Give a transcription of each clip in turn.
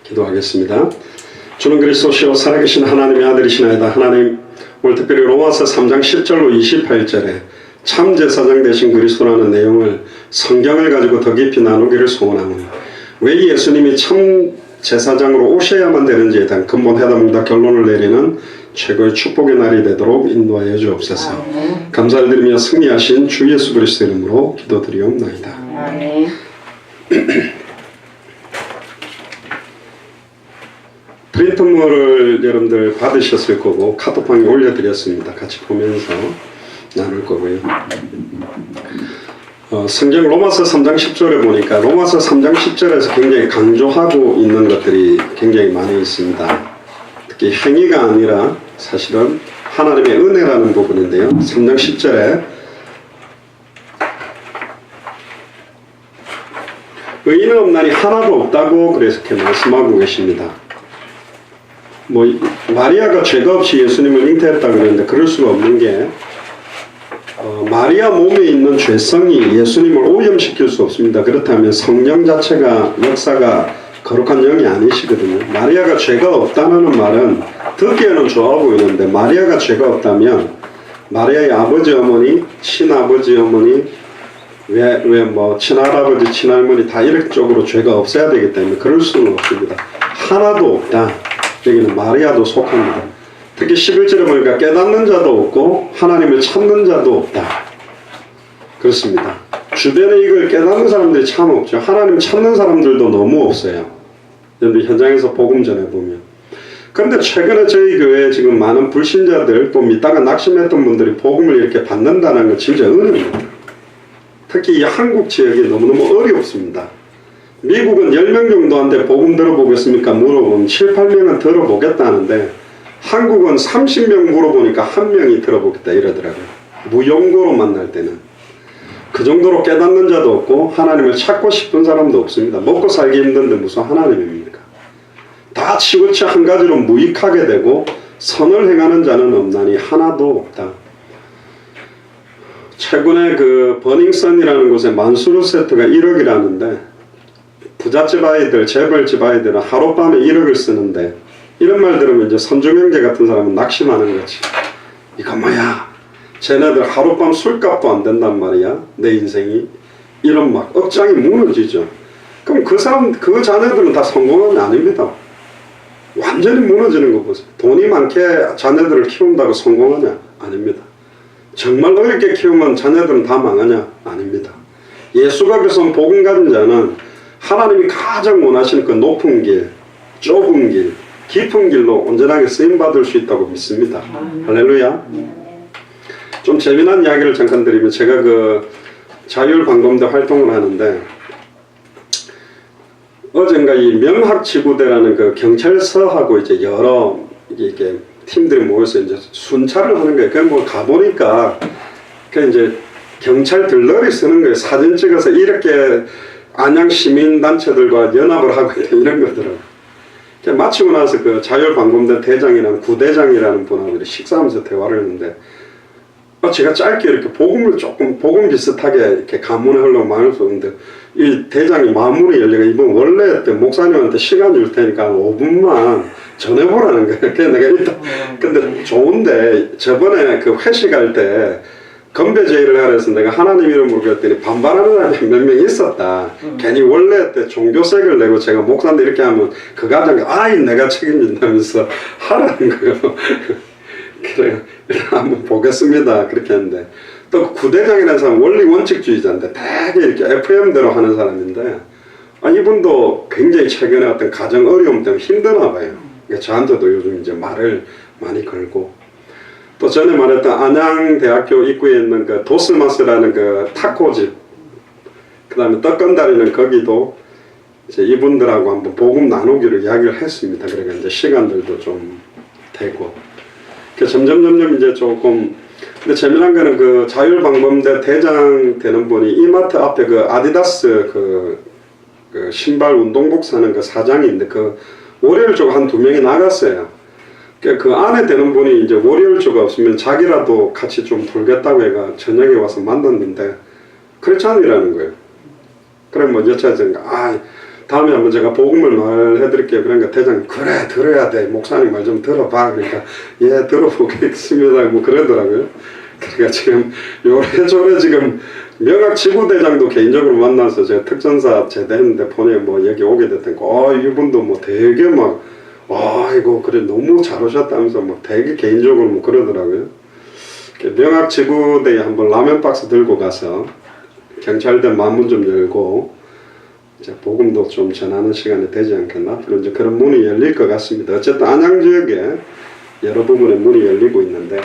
기도하겠습니다. 주는 그리스도시요 살아계신 하나님의 아들이시나이다. 하나님, 오늘 특별히 로마서 3장 10절로 28절에 참 제사장 되신 그리스도라는 내용을 성경을 가지고 더 깊이 나누기를 소원하오니, 왜 예수님이 참 제사장으로 오셔야만 되는지에 대한 근본 해답과 결론을 내리는 최고의 축복의 날이 되도록 인도하여 주옵소서. 감사를 드리며 승리하신 주 예수 그리스도 이름으로 기도드리옵나이다. 아멘. 프린트물을 여러분들 받으셨을 거고 카톡방에 올려드렸습니다. 같이 보면서 나눌 거고요. 성경 로마서 3장 10절에 보니까 로마서 3장 10절에서 굉장히 강조하고 있는 것들이 굉장히 많이 있습니다. 특히 행위가 아니라 사실은 하나님의 은혜라는 부분인데요. 3장 10절에 의인은 없나니 하나도 없다고 그래서 이렇게 말씀하고 계십니다. 마리아가 죄가 없이 예수님을 잉태했다 그러는데 그럴 수가 없는 게 마리아 몸에 있는 죄성이 예수님을 오염시킬 수 없습니다. 그렇다면 성령 자체가 역사가 거룩한 영이 아니시거든요. 마리아가 죄가 없다는 말은 듣기에는 좋아 보이는데, 마리아가 죄가 없다면 마리아의 아버지 어머니, 친아버지 어머니, 친할아버지, 친할머니 다 이력적으로 죄가 없어야 되기 때문에 그럴 수는 없습니다. 하나도 없다. 여기는 마리아도 속합니다. 특히 11절에 보니까 깨닫는 자도 없고 하나님을 찾는 자도 없다. 그렇습니다. 주변에 이걸 깨닫는 사람들이 참 없죠. 하나님 찾는 사람들도 너무 없어요. 여러분 현장에서 복음 전해보면. 그런데 최근에 저희 교회에 지금 많은 불신자들, 또 믿다가 낙심했던 분들이 복음을 이렇게 받는다는 건 진짜 은혜입니다. 특히 이 한국 지역이 너무너무 어렵습니다. 미국은 10명 정도한테 복음 들어보겠습니까? 물어보면 7, 8명은 들어보겠다는데, 한국은 30명 물어보니까 1명이 들어보겠다 이러더라고요. 무용고로 만날 때는. 그 정도로 깨닫는 자도 없고 하나님을 찾고 싶은 사람도 없습니다. 먹고 살기 힘든데 무슨 하나님입니까? 다 치우쳐 한 가지로 무익하게 되고 선을 행하는 자는 없나니 하나도 없다. 최근에 그 버닝썬이라는 곳에 만수르세트가 1억이라는데, 부잣집 아이들, 재벌집 아이들은 하룻밤에 1억을 쓰는데, 이런 말 들으면 이제 선중형제 같은 사람은 낙심하는 거지. 이거 뭐야? 쟤네들 하룻밤 술값도 안 된단 말이야. 내 인생이. 이런 막 억장이 무너지죠. 그럼 그 자녀들은 다 성공은 아닙니다. 완전히 무너지는 거 보세요. 돈이 많게 자녀들을 키운다고 성공하냐? 아닙니다. 정말 어렵게 키우면 자녀들은 다 망하냐? 아닙니다. 예수가 그래서 복음 가진 자는 하나님이 가장 원하시는 그 높은 길, 좁은 길, 깊은 길로 온전하게 쓰임받을 수 있다고 믿습니다. 할렐루야. 좀 재미난 이야기를 잠깐 드리면, 제가 그 자율방범대 활동을 하는데, 어젠가 이 명학지구대라는 그 경찰서하고 이제 여러 이게 팀들이 모여서 이제 순찰을 하는 거예요. 그냥 뭐 가보니까 그 이제 경찰 들러리 쓰는 거예요. 사진 찍어서 이렇게 안양 시민단체들과 연합을 하고 이런 거더라고요. 마치고 나서 그 자율방범대 대장이랑 구대장이라는 분하고 식사하면서 대화를 했는데, 제가 짧게 이렇게 복음 비슷하게 이렇게 가문에 하려고 말을 썼는데, 이 대장이 마무리 열려가 이번 원래 때 목사님한테 시간 줄 테니까 5분만 전해보라는 거예요. 그래서 내가 일단, 근데 좋은데 저번에 그 회식할 때 건배 제의를 하라 해서 내가 하나님 이름으로 그랬더니 반발하는 사람이 몇 명 있었다. 괜히 원래 때 종교색을 내고 제가 목사인데 이렇게 하면 그 가장 아이 내가 책임진다면서 하라는 거예요. 그래 일단 한번 보겠습니다. 그렇게 했는데, 또 구대장이라는 사람은 원리 원칙주의자인데 되게 이렇게 FM대로 하는 사람인데, 이분도 굉장히 최근에 어떤 가정 어려움 때문에 힘드나 봐요. 그러니까 저한테도 요즘 이제 말을 많이 걸고, 또 전에 말했던 안양대학교 입구에 있는 그 도스마스라는 그 타코집, 그 다음에 떡건다리는 거기도 이제 이분들하고 한번 복음 나누기로 이야기를 했습니다. 그러니까 이제 시간들도 좀 되고, 점점 이제 조금. 근데 재미난 거는 그 자율방범대 대장 되는 분이 이마트 앞에 그 아디다스 그 신발 운동복 사는 그 사장인데, 그 월요일 쪽 한 2명이 나갔어요. 그 안에 되는 분이 이제 월요일 쪽 없으면 자기라도 같이 좀 돌겠다고 해가 저녁에 와서 만났는데 크리스찬이라는 거예요. 그래 뭐 여차하니까 다음에 한번 제가 복음을 말해드릴게요. 그러니까 대장님 그래 들어야 돼. 목사님 말 좀 들어봐. 그러니까 예 들어보겠습니다. 뭐 그러더라고요. 그러니까 지금 요래저래 지금 명학지구대장도 개인적으로 만나서 제가 특전사 제대했는데 폰에 뭐 여기 오게 됐다니까 이분도 뭐 되게 막 아이고 그래 너무 잘 오셨다면서 뭐 되게 개인적으로 뭐 그러더라고요. 명학지구대에 한번 라면 박스 들고 가서 경찰대 만문 좀 열고 이제 복음도 좀 전하는 시간이 되지 않겠나. 앞으로 이제 그런 문이 열릴 것 같습니다. 어쨌든 안양 지역에 여러 부분의 문이 열리고 있는데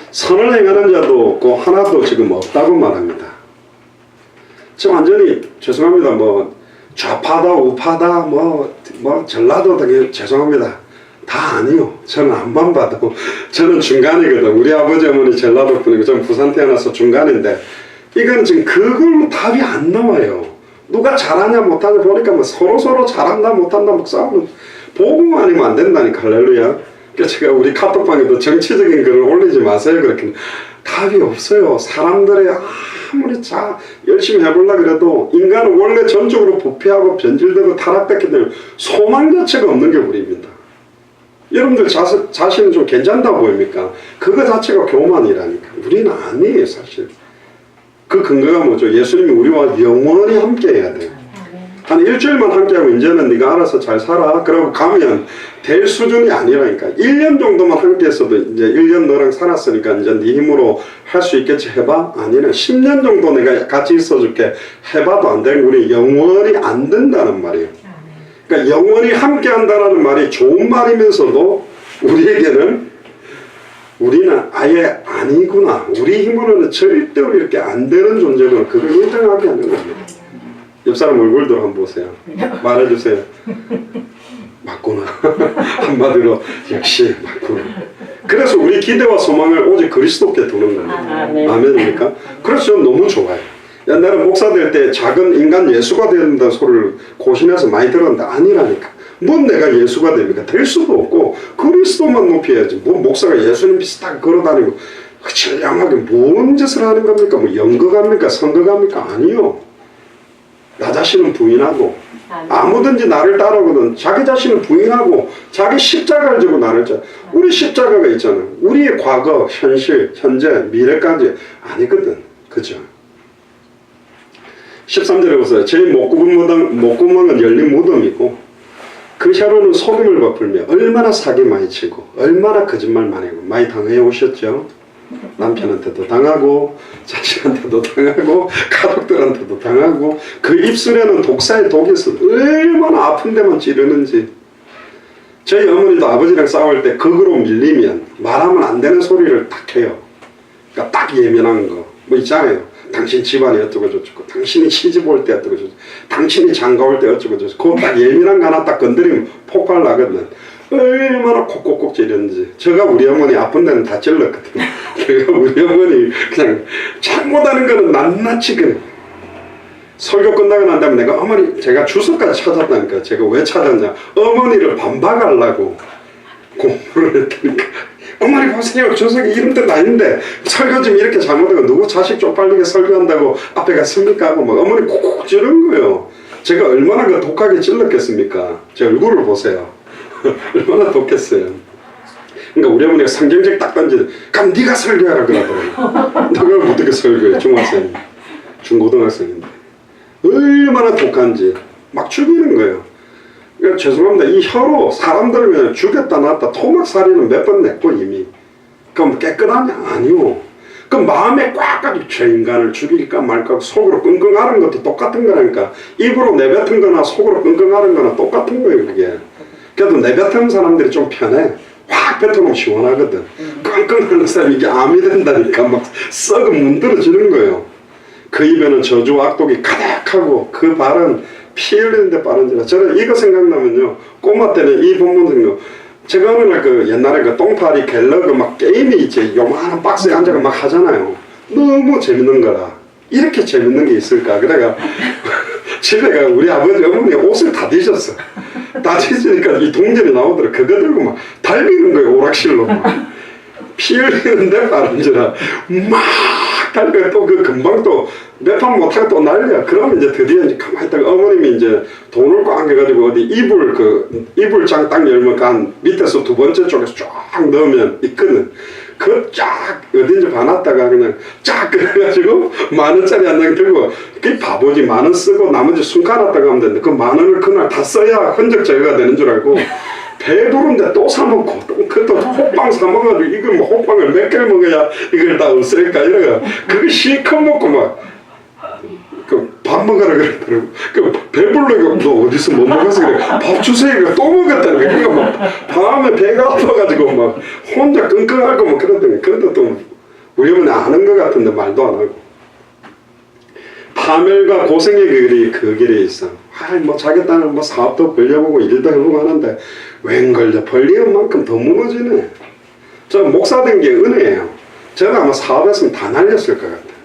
선을 행하는 자도 없고 하나도 지금 없다고 말합니다. 지금 완전히 죄송합니다. 뭐 좌파다 우파다 뭐 전라도 되게 죄송합니다. 다 아니요. 저는 안만 봐도 저는 중간이거든. 우리 아버지 어머니 전라도 분이고 저는 부산 태어나서 중간인데 이건 지금 그걸로 답이 안 나와요. 누가 잘하냐 못하냐 보니까 뭐 서로 잘한다 못한다 막 싸우는 복음 아니면 안 된다니까. 할렐루야. 그러니까 제가 우리 카톡방에도 정치적인 글을 올리지 마세요. 그렇게 답이 없어요. 사람들의 아무리 열심히 해보려고 그래도 인간은 원래 전적으로 부패하고 변질되고 타락됐기 때문에 소망 자체가 없는 게 우리입니다. 여러분들 자신은 좀 괜찮다 보입니까? 그거 자체가 교만이라니까. 우리는 아니에요 사실. 그 근거가 뭐죠? 예수님이 우리와 영원히 함께 해야 돼요. 한 일주일만 함께하고 이제는 네가 알아서 잘 살아 그러고 가면 될 수준이 아니라니까. 1년 정도만 함께했어도 이제 1년 너랑 살았으니까 이제 네 힘으로 할 수 있겠지 해봐? 아니네. 10년 정도 내가 같이 있어줄게 해봐도 안 되고 우리 영원히 안 된다는 말이에요. 그러니까 영원히 함께한다는 말이 좋은 말이면서도 우리는 아예 아니구나. 우리 힘으로는 절대로 이렇게 안 되는 존재구나. 그걸 인정하게 하는 겁니다. 옆 사람 얼굴도 한번 보세요. 말해주세요. 맞구나. 한마디로 역시 맞구나. 그래서 우리 기대와 소망을 오직 그리스도께 두는 겁니다. 아멘입니까? 그래서 저는 너무 좋아요. 옛날에 목사 될 때 작은 인간 예수가 된다는 소리를 고신해서 많이 들었는데 아니라니까. 뭔 내가 예수가 됩니까? 될 수도 없고 그리스도만 높여야지. 뭐 목사가 예수님 비슷하게 걸어다니고 처량하게 뭔 짓을 하는 겁니까? 뭐 연극합니까? 선극합니까? 아니요. 나 자신은 부인하고 아무든지 나를 따르거든 자기 자신을 부인하고 자기 십자가를 지고 나를 짜. 우리 십자가가 있잖아. 우리의 과거, 현실, 현재, 미래까지 아니거든. 그죠? 13절에 보세요. 제 목구멍은 열린 무덤이고 그 혀로는 소금을 버풀며 얼마나 사기 많이 치고 얼마나 거짓말 많이 하고 많이 당해 오셨죠? 남편한테도 당하고 자식한테도 당하고 가족들한테도 당하고 그 입술에는 독사의 독이 있어. 얼마나 아픈 데만 찌르는지. 저희 어머니도 아버지랑 싸울 때 극으로 밀리면 말하면 안 되는 소리를 딱 해요. 그러니까 딱 예민한 거 뭐 있잖아요. 당신 집안이 어쩌고 저쩌고 당신이 시집 올 때 어쩌고 저쩌고 당신이 장가 올 때 어쩌고 저쩌고 그거 딱 예민한 거 하나 딱 건드리면 폭발 나거든. 얼마나 콕콕콕 찌르는지. 제가 우리 어머니 아픈 데는 다 찔렀거든요. 제가 우리 어머니 그냥 잘못하는 거는 낱낱이 그냥. 설교 끝나고 난 다음에 내가 어머니 제가 주소까지 찾았다니까. 제가 왜 찾았냐. 어머니를 반박하려고 공부를 했다니까. 어머니 보세요. 주석이 이런 뜻 아닌데 설교 좀 이렇게 잘못하고 누구 자식 쪽팔리게 설교한다고 앞에 갔습니까 하고 막 어머니 콕콕 찌른 거예요. 제가 얼마나 그 독하게 찔렀겠습니까. 제 얼굴을 보세요. 얼마나 독했어요. 그러니까 우리 어머니가 성경책 딱 던지는 그럼 네가 설교하라 그러더라고요. 내가 어떻게 설교해. 중학생 중고등학생인데 얼마나 독한지 막 죽이는 거예요. 그러니까 죄송합니다. 이 혀로 사람들을 그냥 죽였다 놨다 토막살이는 몇 번 냈고 이미. 그럼 깨끗하냐? 아니요. 그 마음에 꽉 가지고 저 인간을 죽일까 말까 속으로 끙끙 앓은 것도 똑같은 거라니까. 입으로 내뱉은 거나 속으로 끙끙 앓은 거나 똑같은 거예요 그게. 그래도 내뱉은 사람들이 좀 편해. 확 뱉어놓으면 시원하거든. 끙끙 앓는 사람이 이게 암이 된다니까. 막 썩은 문드러지는 거예요. 그 입에는 저주와 악독이 가득하고 그 발은 피 흘리는데 빠른지라. 저는 이거 생각나면요. 꼬마 때는 이 본문 생각. 제가 어느 날 그 옛날에 그 똥파리 갤러그 막 게임이 있지. 요만한 박스에 앉아가 막 하잖아요. 너무 재밌는 거라. 이렇게 재밌는 게 있을까. 그래가 집에 가 우리 아버지 어머니 옷을 다 뒤졌어. 다 뒤지니까 이 동전이 나오더라. 그거 들고 막 달리는 거예요. 오락실로 막. 피 흘리는데 빠른지라 막 달니까 또 그 금방 또 몇 판 못하고 또 난리야. 그러면 이제 드디어 이제 가만히 있다가 어머님이 이제 돈을 꽉 해가지고 어디 이불장 딱 열면 간 밑에서 두 번째 쪽에서 쫙 넣으면 있거든. 그 쫙 어딘지 봐놨다가 그냥 쫙 그래가지고 10,000원짜리 한 장 들고 그게 바보지. 10,000원 쓰고 나머지 숨가놨다가 하면 되는데 그 10,000원을 그날 다 써야 흔적 제거가 되는 줄 알고 배부른데 또 사먹고 또 그것도 호빵 사먹어가지고 이걸 뭐 호빵을 몇 개를 먹어야 이걸 다 없앨까 이래가 그거 실컷 먹고 막 그 밥 먹으라 그러더라고. 그 배불러가 너 어디서 못 먹었어 그래. 밥 주세요. 또 먹었다는 거야. 그러니까 막 밤에 배가 아파가지고 막 혼자 끙끙하고 막 그러더니 그런데 또 우리 어머니 아는 것 같은데 말도 안 하고 파멸과 고생의 그 길에 있어. 뭐 자기 딸은 뭐 사업도 벌려보고 일도 해보고 하는데 웬 걸려 벌리는 만큼 더 무너지네. 저 목사 된 게 은혜예요. 제가 아마 사업했으면 다 날렸을 것 같아.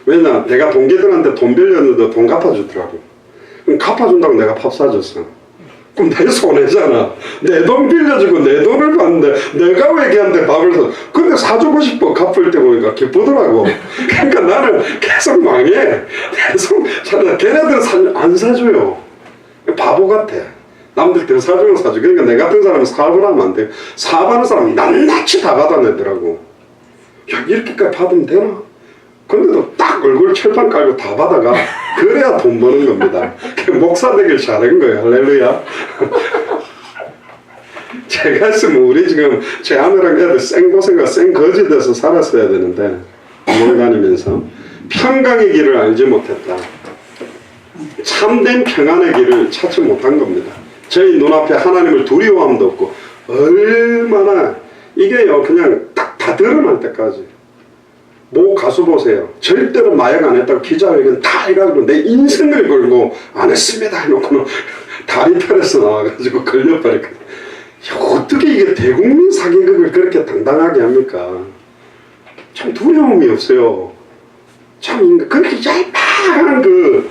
왜냐 내가 동기들한테 돈 빌렸는데 돈 갚아주더라고. 그럼 갚아준다고 내가 밥 사줬어. 그럼 내 손해잖아. 내 돈 빌려주고 내 돈을 받는데 내가 왜 걔한테 밥을 사. 근데 사주고 싶어. 갚을 때 보니까 기쁘더라고. 그러니까 나는 계속 망해. 계속 걔네들은 안 사줘요. 바보 같아. 남들 더 사주면 사줘. 그러니까 내 같은 사람은 사업을 하면 안 돼. 사업하는 사람은 낱낱이 다 받아내더라고. 야 이렇게까지 받으면 되나? 근데도 딱 얼굴 철판 깔고 다 받아가. 그래야 돈 버는 겁니다. 목사 되길 잘한 거예요. 할렐루야. 제가 했으면 우리 지금 제 아내랑 애들 생고생과 생거지 돼서 살았어야 되는데 도망 다니면서 평강의 길을 알지 못했다. 참된 평안의 길을 찾지 못한 겁니다. 저희 눈앞에 하나님을 두려워함도 없고 얼마나 이게요 그냥 딱 다 드러날 때까지. 모 가수 보세요. 절대로 마약 안 했다고 기자회견 다 해가지고 내 인생을 걸고 안 했습니다 해놓고는 다리털에서 나와가지고 걸려버렸거든. 어떻게 이게 대국민 사기극을 그렇게 당당하게 합니까? 참 두려움이 없어요. 참 그렇게 얄팍한 그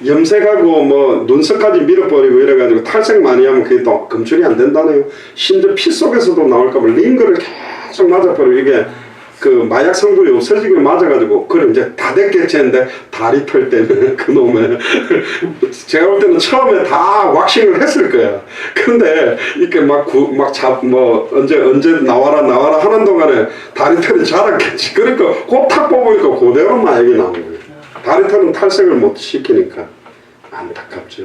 염색하고 뭐 눈썹까지 밀어버리고 이래가지고 탈색 많이 하면 그게 또 검출이 안 된다네요. 심지어 피 속에서도 나올까봐 링거를 계속 맞아버리고 이게 그 마약 성분이 없어지게 맞아가지고 그래 이제 다 됐겠지는데 다리 털 때문에 그놈의 제가 볼 때는 처음에 다 왁싱을 했을 거야. 근데 이렇게 뭐 언제 나와라 하는 동안에 다리 털이 자랐겠지. 그러니까 곱탁 뽑으니까 그대로 마약이 나온 거예요. 다리 털은 탈색을 못 시키니까 안타깝죠.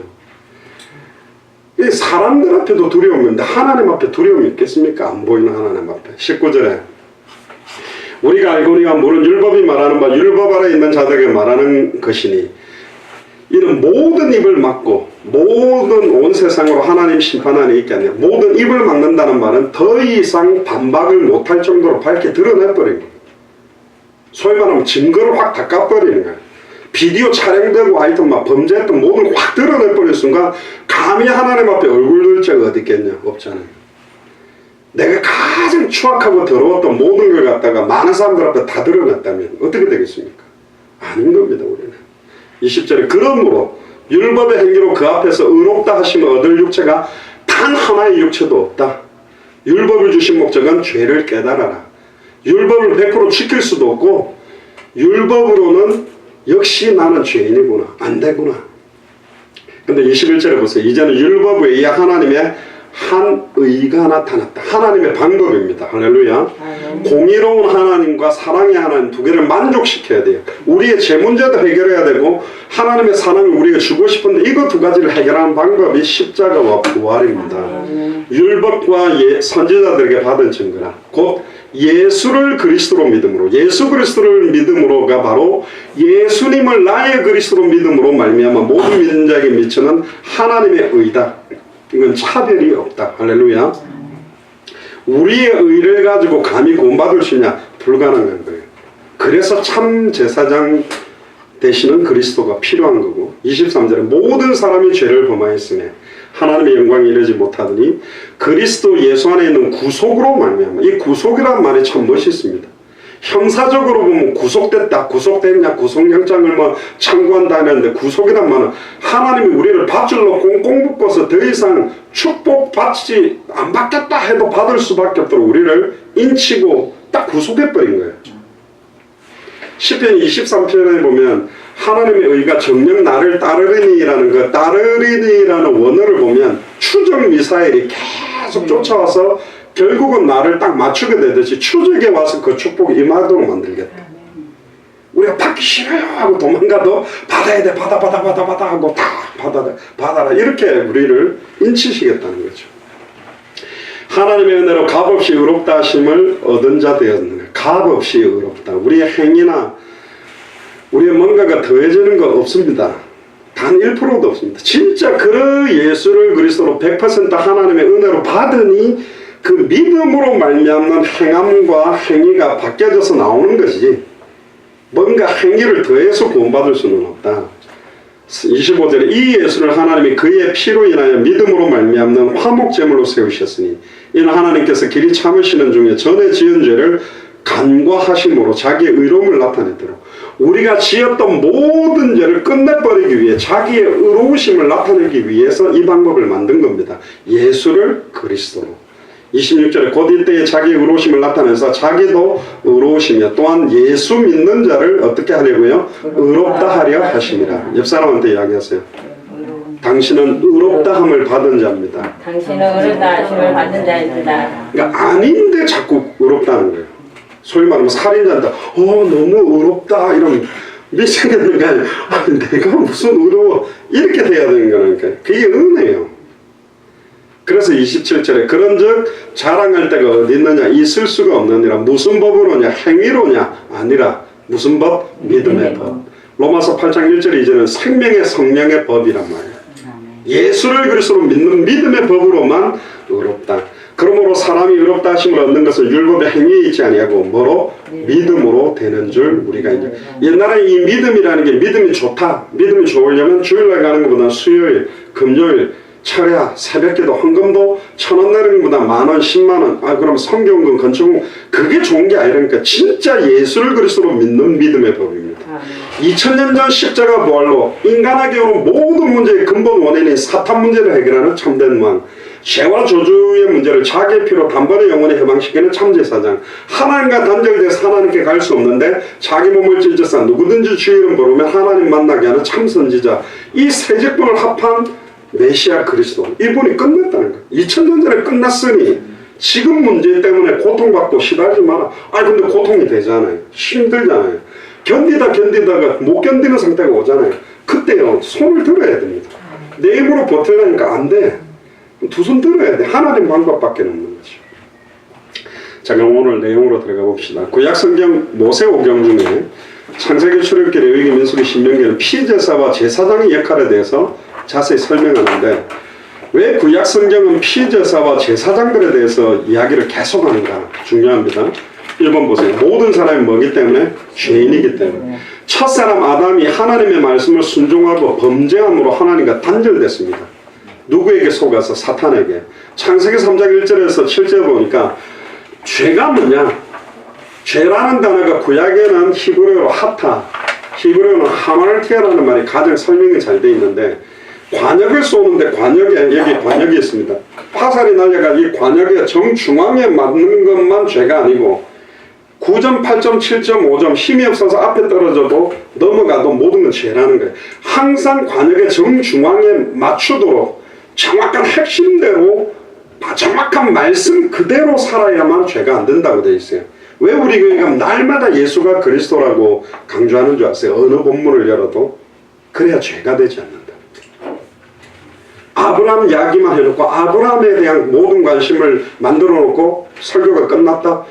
이 사람들한테도 두려움이 있는데 하나님 앞에 두려움이 있겠습니까? 안 보이는 하나님 앞에. 19절에 우리가 알고니와 물은 율법이 말하는 바 율법 아래 있는 자들에게 말하는 것이니 이는 모든 입을 막고 모든 온 세상으로 하나님 심판 안에 있게 하네. 모든 입을 막는다는 말은 더 이상 반박을 못할 정도로 밝게 드러내버린 거예요. 소위 말하면 증거를 확 닦아버리는 거예요. 비디오 촬영되고 하여튼 막 범죄했던 모든 걸 확 드러내버린 순간 감히 하나님 앞에 얼굴 들 자가 어디 있겠냐? 없잖아요. 내가 가장 추악하고 더러웠던 모든 걸 갖다가 많은 사람들 앞에 다 드러냈다면 어떻게 되겠습니까? 아닌 겁니다. 우리는 20절에 그러므로 율법의 행위로 그 앞에서 의롭다 하시면 얻을 육체가 단 하나의 육체도 없다. 율법을 주신 목적은 죄를 깨달아라. 율법을 100% 지킬 수도 없고 율법으로는 역시 나는 죄인이구나. 안 되구나. 근데 21절에 보세요. 이제는 율법에 의해 하나님의 한 의가 나타났다. 하나님의 방법입니다. 할렐루야. 공의로운 하나님과 사랑의 하나님 두 개를 만족시켜야 돼요. 우리의 제 문제도 해결해야 되고 하나님의 사랑을 우리가 주고 싶은데 이거 두 가지를 해결하는 방법이 십자가와 부활입니다. 율법과 선지자들에게 받은 증거라. 곧 예수를 그리스도로 믿음으로 예수 그리스도를 믿음으로가 바로 예수님을 나의 그리스도로 믿음으로 말미암아 모든 믿는 자에게 미치는 하나님의 의다. 이건 차별이 없다. 할렐루야. 우리의 의를 가지고 감히 구원받을 수 있냐? 불가능한 거예요. 그래서 참 제사장 되시는 그리스도가 필요한 거고 23절에 모든 사람이 죄를 범하였으며 하나님의 영광에 이르지 못하더니 그리스도 예수 안에 있는 구속으로 말미암아. 이 구속이란 말이 참 멋있습니다. 형사적으로 보면 구속됐다, 구속됐냐, 구속영장을 뭐 청구한다 하는데 구속이란 말은 하나님이 우리를 밧줄로 꽁꽁 묶어서 더 이상 축복받지 안 받겠다 해도 받을 수밖에 없도록 우리를 인치고 딱 구속해버린 거예요. 시편 23편에 보면 하나님의 의가 정녕 나를 따르리니라는 그 따르리니라는 원어를 보면 추적 미사일이 계속 쫓아와서 결국은 나를 딱 맞추게 되듯이 추적에 와서 그 축복이 임하도록 만들겠다. 우리가 받기 싫어요 하고 도망가도 받아야 돼, 받아 하고 다 받아라 이렇게 우리를 인치시겠다는 거죠. 하나님의 은혜로 값없이 의롭다 하심을 얻은 자 되었는가. 값없이 의롭다. 우리의 행위나 우리의 뭔가가 더해지는 거 없습니다. 단 1%도 없습니다. 진짜 그 예수를 그리스도로 100% 하나님의 은혜로 받으니 그 믿음으로 말미암는 행함과 행위가 바뀌어져서 나오는 것이지 뭔가 행위를 더해서 구원받을 수는 없다. 25절에 이 예수를 하나님이 그의 피로 인하여 믿음으로 말미암는 화목제물로 세우셨으니 이는 하나님께서 길이 참으시는 중에 전에 지은 죄를 간과하심으로 자기의 의로움을 나타냈도록 우리가 지었던 모든 죄를 끝내버리기 위해 자기의 의로우심을 나타내기 위해서 이 방법을 만든 겁니다. 예수를 그리스도로. 26절에 곧 이때에 자기의 의로우심을 나타내서 자기도 의로우시며 또한 예수 믿는 자를 어떻게 하려고요? 의롭다 하려 하심이라. 옆 사람한테 이야기하세요. 당신은 의롭다함을 받은 자입니다. 당신은 의롭다함을 받은 자입니다. 그러니까 아닌데 자꾸 의롭다는 거예요. 소위 말하면 살인자한테 너무 의롭다 이러면 미치겠는 거 아니에요. 내가 무슨 의로워 이렇게 돼야 되는 거니까 그게 은혜예요. 그래서 27절에 그런즉 자랑할 데가 어디 있느냐 있을 수가 없느니라. 무슨 법으로냐 행위로냐 아니라 무슨 법? 믿음의 법. 로마서 8장 1절 이제는 생명의 성령의 법이란 말이에요. 예수를 그리스도로 믿는 믿음의 법으로만 의롭다. 그러므로 사람이 의롭다 하심을 얻는 것은 율법의 행위에 있지 아니하고 뭐로? 믿음으로 되는 줄 우리가 이제 옛날에 이 믿음이라는 게 믿음이 좋다. 믿음이 좋으려면 주일날 가는 것보다 수요일, 금요일 철야, 새벽기도, 헌금도 1,000원 내는 것보다 10,000원, 100,000원, 그럼 성경금, 건축금 그게 좋은 게 아니라니까 진짜 예수를 그리스도로 믿는 믿음의 법입니다. 2000년 전 십자가 부활로 인간에게 오는 모든 문제의 근본 원인인 사탄 문제를 해결하는 참된 왕, 죄와 저주의 문제를 자기의 피로 단번에 영원히 해방시키는 참제사장, 하나님과 단절돼서 하나님께 갈 수 없는데 자기 몸을 찢어서 누구든지 주의 이름 부르면 하나님 만나게 하는 참선지자, 이 세 직분을 합한 메시아 그리스도, 이분이 끝냈다는 거예요. 2000년 전에 끝났으니 지금 문제 때문에 고통받고 시달리지 마라. 근데 고통이 되잖아요. 힘들잖아요. 견디다가 못 견디는 상태가 오잖아요. 그때요 손을 들어야 됩니다. 내 힘으로 버텨내니까 안 돼. 두 손 들어야 돼. 하나님 방법밖에 없는 거죠. 자, 그럼 오늘 내용으로 들어가 봅시다. 구약성경 모세오경 중에 창세기, 출애굽기, 레위기, 민수기, 신명기는 피제사와 제사장의 역할에 대해서 자세히 설명하는데 왜 구약성경은 피제사와 제사장들에 대해서 이야기를 계속하는가 중요합니다. 1번 보세요. 모든 사람이 뭐기 때문에? 죄인이기 때문에. 첫사람 아담이 하나님의 말씀을 순종하고 범죄함으로 하나님과 단절됐습니다. 누구에게 속아서? 사탄에게. 창세기 3장 1절에서 7절 보니까 죄가 뭐냐? 죄라는 단어가 구약에는 히브리어로 하타, 히브리어는 하말티아라는 말이 가장 설명이 잘 돼 있는데 관역을 쏘는데 관역에 여기 관역이 있습니다. 화살이 날려가 이 관역의 정중앙에 맞는 것만 죄가 아니고 9점, 8점, 7점, 5점 힘이 없어서 앞에 떨어져도 넘어가도 모든 건 죄라는 거예요. 항상 관역의 정중앙에 맞추도록 정확한 핵심대로 정확한 말씀 그대로 살아야만 죄가 안 된다고 되어 있어요. 왜 우리 교회가 날마다 예수가 그리스도라고 강조하는 줄 아세요? 어느 본문을 열어도 그래야 죄가 되지 않는다. 아브라함 이야기만 해놓고 아브라함에 대한 모든 관심을 만들어 놓고 설교가 끝났다?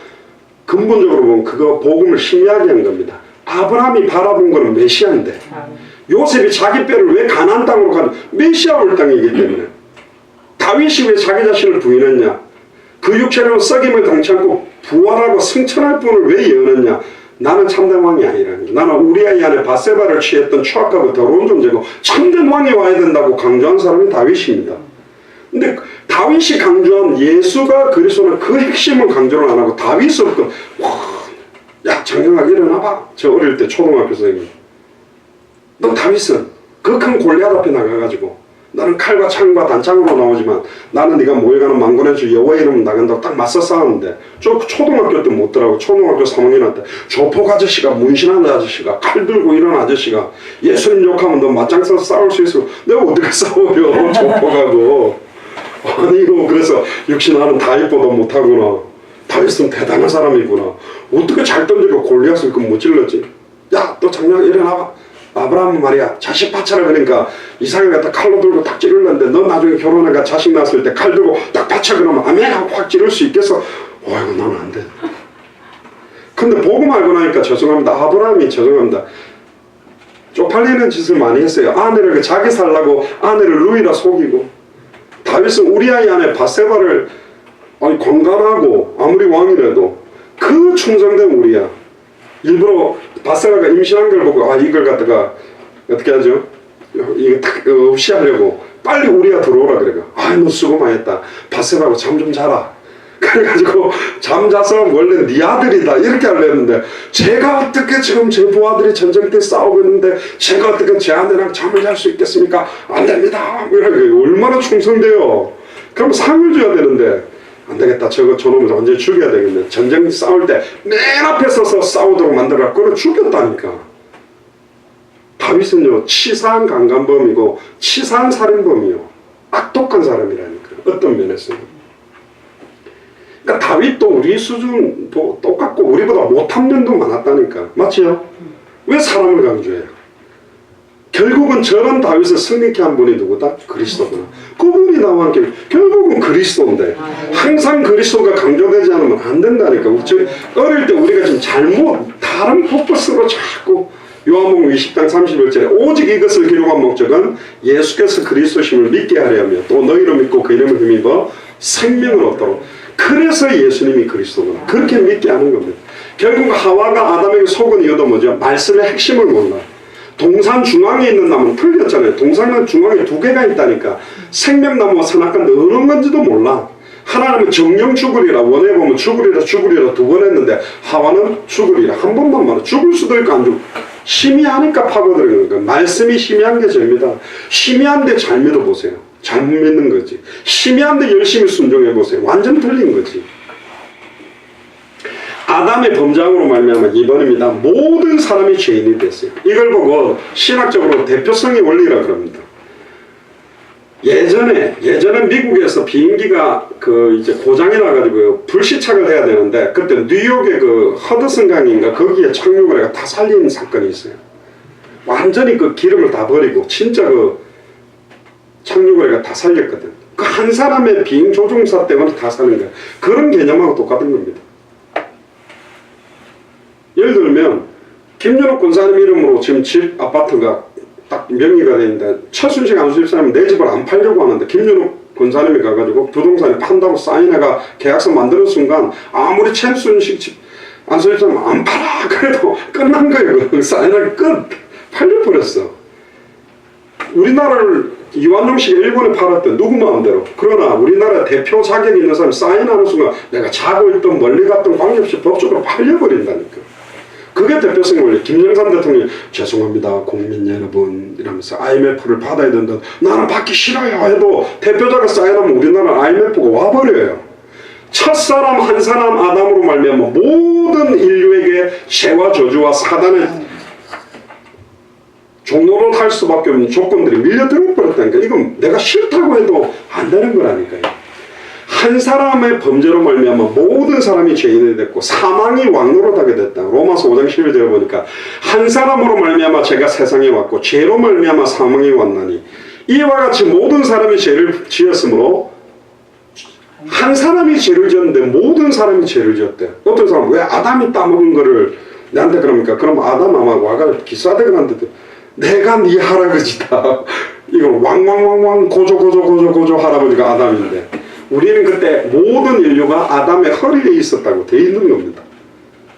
근본적으로 보면 그거 복음을 심리하게 한 겁니다. 아브라함이 바라본 거는 메시아인데 요셉이 자기 뼈를 왜 가나안 땅으로 가는? 메시아 올 땅이기 때문에. 다윗이 왜 자기 자신을 부인했냐? 그 육체로 썩임을 당치 않고 부활하고 승천할 분을 왜 예언했냐? 나는 참된 왕이 아니라니. 나는 우리아이 안에 바세바를 취했던 추악하고 더러운 존재고 참된 왕이 와야 된다고 강조한 사람이 다윗입니다. 근데 다윗이 강조한 예수가 그리스도는 그 핵심을 강조를 안 하고 다윗을 야 장영아 일어나봐. 저 어릴 때 초등학교 선생님. 너 다윗은 그 큰 골리앗 앞에 나가가지고 너는 칼과 창과 단창으로 나오지만 나는 네가 모여가는 망군의 주 여호와의 이름 나간다고 딱 맞서 싸우는데 저 초등학교 때 못 들어가고 초등학교 3학년 때 조폭 아저씨가 문신하는 아저씨가 칼 들고 이런 아저씨가 예수님 욕하면 너 맞짱 서서 싸울 수 있어. 내가 어떻게 싸워요 조폭하고. 아니 이거 그래서 역시 나는 다윗보다 못하구나. 다윗은 대단한 사람이구나. 어떻게 잘 던지고 골리앗을 그 못 찔렀지. 야 또 장난 일어나봐. 아브라함은 말이야 자식 바쳐라 그러니까 이삭을 갖다 칼로 들고 딱 찌르는데 너 나중에 결혼해가 자식 낳았을 때 칼 들고 딱 바쳐 그러면 아멘 하고 확 찌를 수 있겠어? 이거 나는 안 돼. 근데 보고 말고 나니까 죄송합니다. 아브라함이 죄송합니다. 쪽팔리는 짓을 많이 했어요. 아내를 자기 살라고 아내를 루이라 속이고 다윗은 우리아의 아내 바세바를 관간하고 아무리 왕이라도 그 충성된 우리야 일부러 바세바가 임신한 걸 보고 이걸 갖다가 어떻게 하죠? 이거 딱 없이 하려고 빨리 우리가 들어오라 그래가 너 수고 많이 했다. 바세바하고 잠 좀 자라. 그래가지고 잠 자서 원래 네 아들이다 이렇게 하려 했는데 제가 어떻게 지금 제 부하들이 전쟁 때 싸우고 있는데 제가 어떻게 제 아내랑 잠을 잘 수 있겠습니까? 안 됩니다. 이러고 얼마나 충성돼요. 그럼 상을 줘야 되는데 안 되겠다. 저놈을 언제 죽여야 되겠네. 전쟁 싸울 때 맨 앞에 서서 싸우도록 만들어갖고 죽였다니까. 다윗은요 치사한 강간범이고 치사한 살인범이요 악독한 사람이라니까. 어떤 면에서는. 그러니까 다윗도 우리 수준 똑같고 우리보다 못한 면도 많았다니까. 맞지요? 왜 사람을 강조해요? 결국은 저런 다윗을 승리케 한 분이 누구다? 그리스도구나. 그분이 나와 함께 결국은 그리스도인데 항상 그리스도가 강조되지 않으면 안 된다니까. 어릴 때 우리가 지금 잘못 다른 퍼포스로 자꾸 요한복음 20장 31절에 오직 이것을 기록한 목적은 예수께서 그리스도심을 믿게 하려며 또 너희로 믿고 그 이름을 힘입어 생명을 얻도록. 그래서 예수님이 그리스도구나. 그렇게 믿게 하는 겁니다. 결국 하와가 아담에게 속은 이유도 뭐죠? 말씀의 핵심을 몰라. 동산 중앙에 있는 나무는 틀렸잖아요. 동산 중앙에 두 개가 있다니까. 생명나무와 선악과인데 어느 건지도 몰라. 하나님은 정령 죽으리라 원해보면 죽으리라 두 번 했는데 하와는 죽으리라 한 번만 말해. 죽을 수도 있고 안 죽을. 희미하니까 파고들는 거예요. 말씀이 희미한 게 죄입니다. 희미한데 잘 믿어보세요. 잘못 믿는 거지. 희미한데 열심히 순종해보세요. 완전 틀린 거지. 아담의 범장으로 말미암아 이번입니다. 모든 사람이 죄인이 됐어요. 이걸 보고 신학적으로 대표성의 원리라 그럽니다. 예전에 미국에서 비행기가 이제 고장이 나가지고 불시착을 해야 되는데 그때 뉴욕의 허드슨 강인가 거기에 착륙을 해가 다 살린 사건이 있어요. 완전히 기름을 다 버리고 진짜 착륙을 해가 다 살렸거든. 한 사람의 비행 조종사 때문에 다 사는 거야. 그런 개념하고 똑같은 겁니다. 예를 들면 김준욱 권사님 이름으로 지금 집 아파트가 딱 명의가 되는데 최순실 안수집사님은 내 집을 안 팔려고 하는데 김준욱 권사님이 가가지고 부동산에 판다고 사인해가 계약서 만드는 순간 아무리 최순실 안수집사님 안 팔아 그래도 끝난 거예요. 사인하기 끝. 팔려버렸어. 우리나라를 이완용 씨가 일본에 팔았대. 누구 마음대로. 그러나 우리나라 대표 자격이 있는 사람이 사인하는 순간 내가 자고 있던 멀리 갔던 관계없이 법적으로 팔려버린다니까. 그게 대표성의 원리. 김영삼 대통령이 죄송합니다 국민 여러분 이러면서 IMF를 받아야 된다. 나는 받기 싫어요 해도 대표자가 사인하면 우리나라 IMF가 와버려요. 첫사람 한 사람 아담으로 말미암아 모든 인류에게 죄와 저주와 사단의 종로를 할 수밖에 없는 조건들이 밀려들어 버렸다니까. 이건 내가 싫다고 해도 안 되는 거라니까요. 한 사람의 범죄로 말미암아 모든 사람이 죄인이 됐고 사망이 왕노릇하게 됐다. 로마서 5장 11절에 보니까 한 사람으로 말미암아 죄가 세상에 왔고 죄로 말미암아 사망이 왔나니 이와 같이 모든 사람이 죄를 지었으므로 한 사람이 죄를 지었는데 모든 사람이 죄를 지었대. 어떤 사람은 왜 아담이 따먹은 거를 내한테 그럽니까? 그럼 아담 아마 와가 기사대가 한데도 내가 네 할아버지다. 이건 왕왕왕왕 고조 할아버지가 아담인데 우리는 그때 모든 인류가 아담의 허리에 있었다고 돼 있는 겁니다.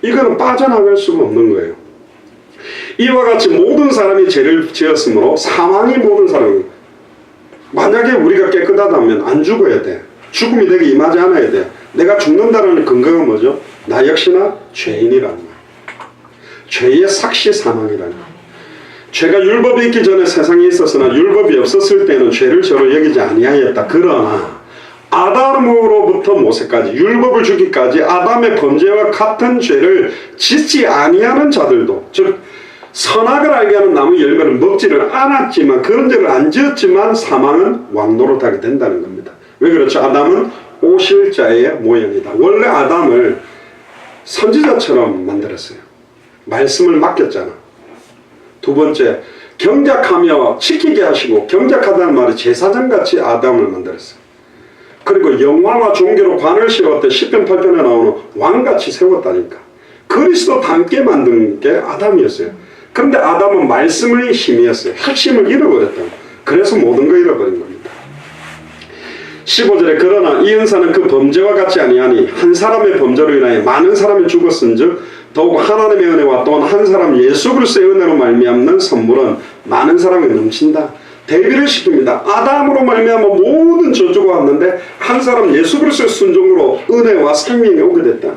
이거는 빠져나갈 수가 없는 거예요. 이와 같이 모든 사람이 죄를 지었으므로 사망이 모든 사람이 만약에 우리가 깨끗하다면 안 죽어야 돼. 죽음이 내게 임하지 않아야 돼. 내가 죽는다는 근거가 뭐죠? 나 역시나 죄인이라는 거야. 죄의 삭시 사망이라는 거야. 죄가 율법이 있기 전에 세상에 있었으나 율법이 없었을 때는 죄를 저로 여기지 아니하였다. 그러나 아담으로부터 모세까지 율법을 주기까지 아담의 범죄와 같은 죄를 짓지 아니하는 자들도, 즉 선악을 알게 하는 나무 열매를 먹지를 않았지만, 그런 죄를 안 지었지만 사망은 왕노릇하게 된다는 겁니다. 왜 그렇죠? 아담은 오실 자의 모형이다. 원래 아담을 선지자처럼 만들었어요. 말씀을 맡겼잖아. 두 번째, 경작하며 지키게 하시고, 경작하다는 말이 제사장같이 아담을 만들었어요. 그리고 영화와 종교로 관을 세웠대. 10편 8편에 나오는 왕같이 세웠다니까. 그리스도 닮게 만든 게 아담이었어요. 그런데 아담은 말씀의 힘이었어요. 핵심을 잃어버렸다. 그래서 모든 걸 잃어버린 겁니다. 15절에 그러나 이 은사는 그 범죄와 같지 아니하니 한 사람의 범죄로 인하여 많은 사람이 죽었은즉 더욱 하나님의 은혜와 또한 한 사람 예수 그리스도의 은혜로 말미암는 선물은 많은 사람이 넘친다. 대비를 시킵니다. 아담으로 말미암아 모든 저주가 왔는데 한 사람 예수 그리스도의 순종으로 은혜와 생명이 오게 됐다.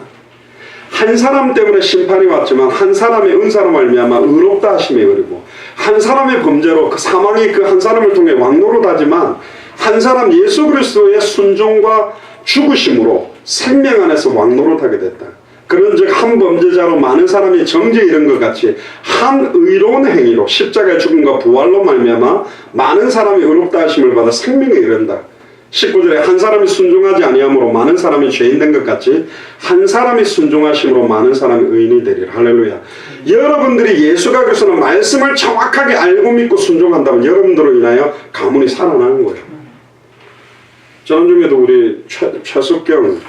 한 사람 때문에 심판이 왔지만 한 사람의 은사로 말미암아 의롭다 하심에 이르고, 한 사람의 범죄로 그 사망이 그 한 사람을 통해 왕노릇하지만 한 사람 예수 그리스도의 순종과 죽으심으로 생명 안에서 왕노릇하게 됐다. 그런즉 한 범죄자로 많은 사람이 정죄에 이른 것 같이 한 의로운 행위로 십자가의 죽음과 부활로 말미암아 많은 사람이 의롭다 하심을 받아 생명에 이른다. 19절에 한 사람이 순종하지 아니함으로 많은 사람이 죄인 된 것 같이 한 사람이 순종하심으로 많은 사람이 의인이 되리라. 할렐루야. 여러분들이 예수가 그리스도는 말씀을 정확하게 알고 믿고 순종한다면 여러분들로 인하여 가문이 살아나는 거예요. 저는 중에도 우리 최숙경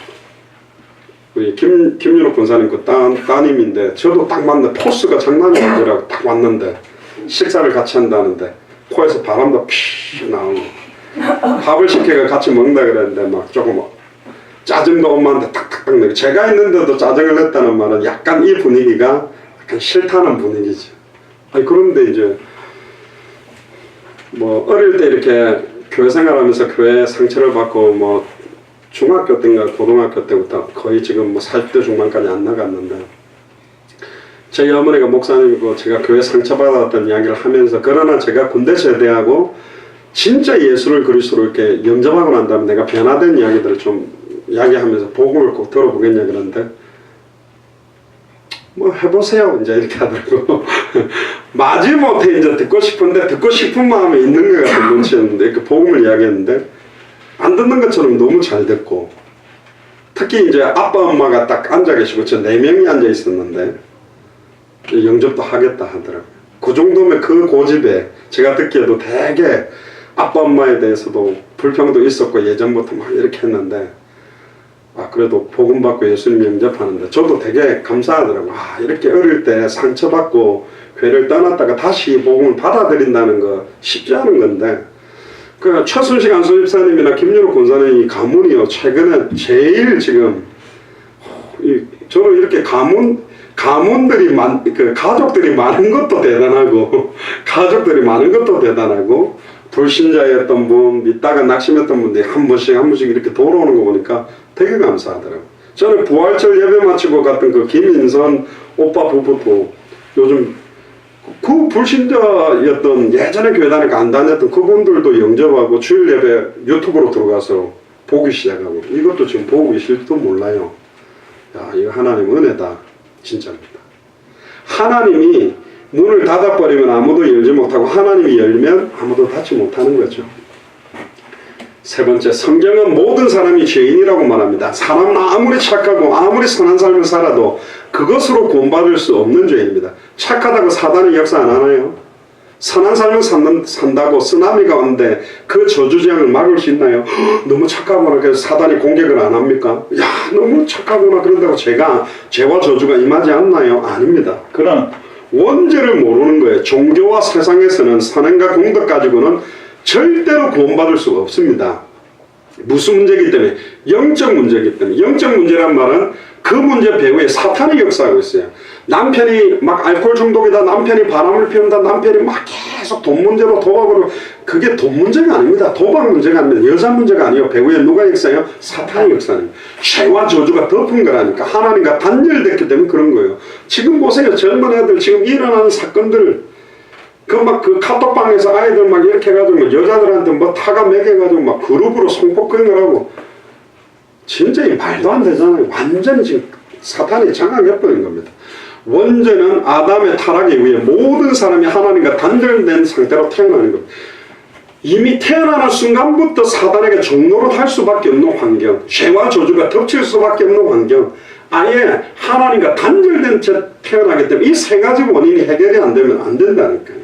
우리 김윤옥 권사님 그 따님인데, 저도 딱 맞네. 포스가 장난이 아니라 딱 왔는데 식사를 같이 한다는데 코에서 바람도 피 나오고, 밥을 시켜가 같이 먹는다 그랬는데 막 조금 짜증도 엄마한테 탁탁탁 내고, 제가 있는데도 짜증을 냈다는 말은 약간 이 분위기가 약간 싫다는 분위기죠. 아니 그런데 이제 뭐 어릴 때 이렇게 교회 생활하면서 교회 상처를 받고 뭐 중학교 때인가 고등학교 때부터 거의 지금 뭐 40대 중반까지 안 나갔는데, 저희 어머니가 목사님이고 제가 교회 상처받았던 이야기를 하면서, 그러나 제가 군대 제대하고 진짜 예수를 그리스도로 이렇게 영접하고 난 다음에 내가 변화된 이야기들을 좀 이야기하면서 복음을 꼭 들어보겠냐 그러는데, 뭐 해보세요 이제 이렇게 하더라고. 마지못해 이제 듣고 싶은데 듣고 싶은 마음이 있는 것 같은 눈치였는데, 이렇게 복음을 이야기했는데 안 듣는 것처럼 너무 잘 듣고, 특히 이제 아빠 엄마가 딱 앉아 계시고 저 4명이 앉아 있었는데 영접도 하겠다 하더라고요. 그 정도면 그 고집에 제가 듣기에도 되게 아빠 엄마에 대해서도 불평도 있었고 예전부터 막 이렇게 했는데, 그래도 복음 받고 예수님 영접하는데 저도 되게 감사하더라고요. 이렇게 어릴 때 상처받고 교회를 떠났다가 다시 복음을 받아들인다는 거 쉽지 않은 건데, 그 최순식 안수집사님이나 김윤옥 권사님이 가문이요 최근에 제일 지금 저는 이렇게 가문들이 그 가족들이 많은 것도 대단하고 가족들이 많은 것도 대단하고, 불신자였던 분, 믿다가 낙심했던 분들이 한 번씩 이렇게 돌아오는 거 보니까 되게 감사하더라고요. 저는 부활절 예배 마치고 갔던 그 김인선 오빠 부부도 요즘 그 불신자였던, 예전에 교회 다니까 안 다녔던 그분들도 영접하고 주일 예배 유튜브로 들어가서 보기 시작하고, 이것도 지금 보고 계실지도 몰라요. 야, 이거 하나님 은혜다. 진짜입니다. 하나님이 문을 닫아버리면 아무도 열지 못하고 하나님이 열면 아무도 닫지 못하는 거죠. 세 번째, 성경은 모든 사람이 죄인이라고 말합니다. 사람은 아무리 착하고 아무리 선한 삶을 살아도 그것으로 구원받을 수 없는 죄입니다. 착하다고 사단이 역사 안 하나요? 선한 삶을 산다고 쓰나미가 왔는데 그 저주장을 막을 수 있나요? 너무 착하구나 그래서 사단이 공격을 안 합니까? 야, 너무 착하구나 그런다고 죄와 저주가 임하지 않나요? 아닙니다. 그러나 원죄를 모르는 거예요. 종교와 세상에서는 선행과 공덕 가지고는 절대로 구원받을 수가 없습니다. 무슨 문제이기 때문에? 영적 문제이기 때문에. 영적 문제란 말은 그 문제 배후에 사탄이 역사하고 있어요. 남편이 막 알코올 중독이다, 남편이 바람을 피운다, 남편이 막 계속 돈 문제로 도박으로, 그게 돈 문제가 아닙니다. 도박 문제가 아닙니다. 여자 문제가 아니에요. 배후에 누가 역사해요? 사탄이 역사해요. 죄와 저주가 덮은 거라니까. 하나님과 단절됐기 때문에 그런 거예요. 지금 보세요. 젊은 애들 지금 일어나는 사건들, 그 카톡방에서 아이들 막 이렇게 해가지고 뭐 여자들한테 뭐 타가 매겨가지고 막 그룹으로 성폭행을 하고 진짜 이 말도 안 되잖아요. 완전히 지금 사탄이 장악해버린 겁니다. 원죄는 아담의 타락 이후에 모든 사람이 하나님과 단절된 상태로 태어나는 겁니다. 이미 태어나는 순간부터 사단에게 종노릇할 수밖에 없는 환경, 죄와 저주가 덮칠 수밖에 없는 환경, 아예 하나님과 단절된 채 태어나기 때문에 이 세 가지 원인이 해결이 안 되면 안 된다니까요.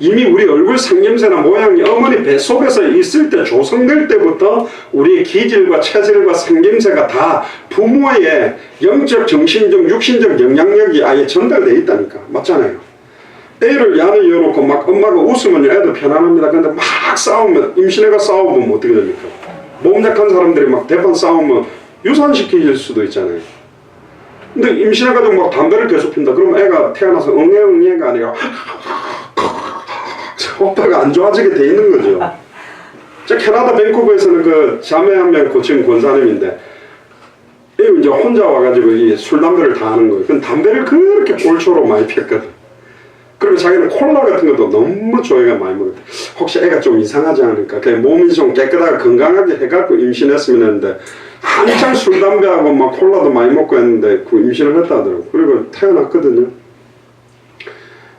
이미 우리 얼굴 생김새나 모양이 어머니 뱃속에서 있을 때 조성될 때부터 우리의 기질과 체질과 생김새가 다 부모의 영적, 정신적, 육신적 영향력이 아예 전달되어 있다니까. 맞잖아요. 애를 야를 이어놓고 막 엄마가 웃으면 애도 편안합니다. 근데 막 싸우면, 임신애가 싸우면 어떻게 됩니까? 몸 약한 사람들이 막 대판 싸우면 유산시킬 수도 있잖아요. 근데 임신해가지고 막 담배를 계속 핀다. 그럼 애가 태어나서 응애가 아니라 오빠가 안 좋아지게 돼 있는 거죠. 저 캐나다 밴쿠버에서는 그 자매 한 명 고친 권사님인데 이제 혼자 와가지고 이 술 담배를 다 하는 거예요. 근데 담배를 그렇게 골초로 많이 폈거든. 그리고 자기는 콜라 같은 것도 너무 좋아해가 많이 먹었대. 혹시 애가 좀 이상하지 않을까? 그냥 몸이 좀 깨끗하게 건강하게 해갖고 임신했으면 했는데 한창 술 담배하고 막 콜라도 많이 먹고 했는데 그 임신을 했다 하더라고. 그리고 태어났거든요.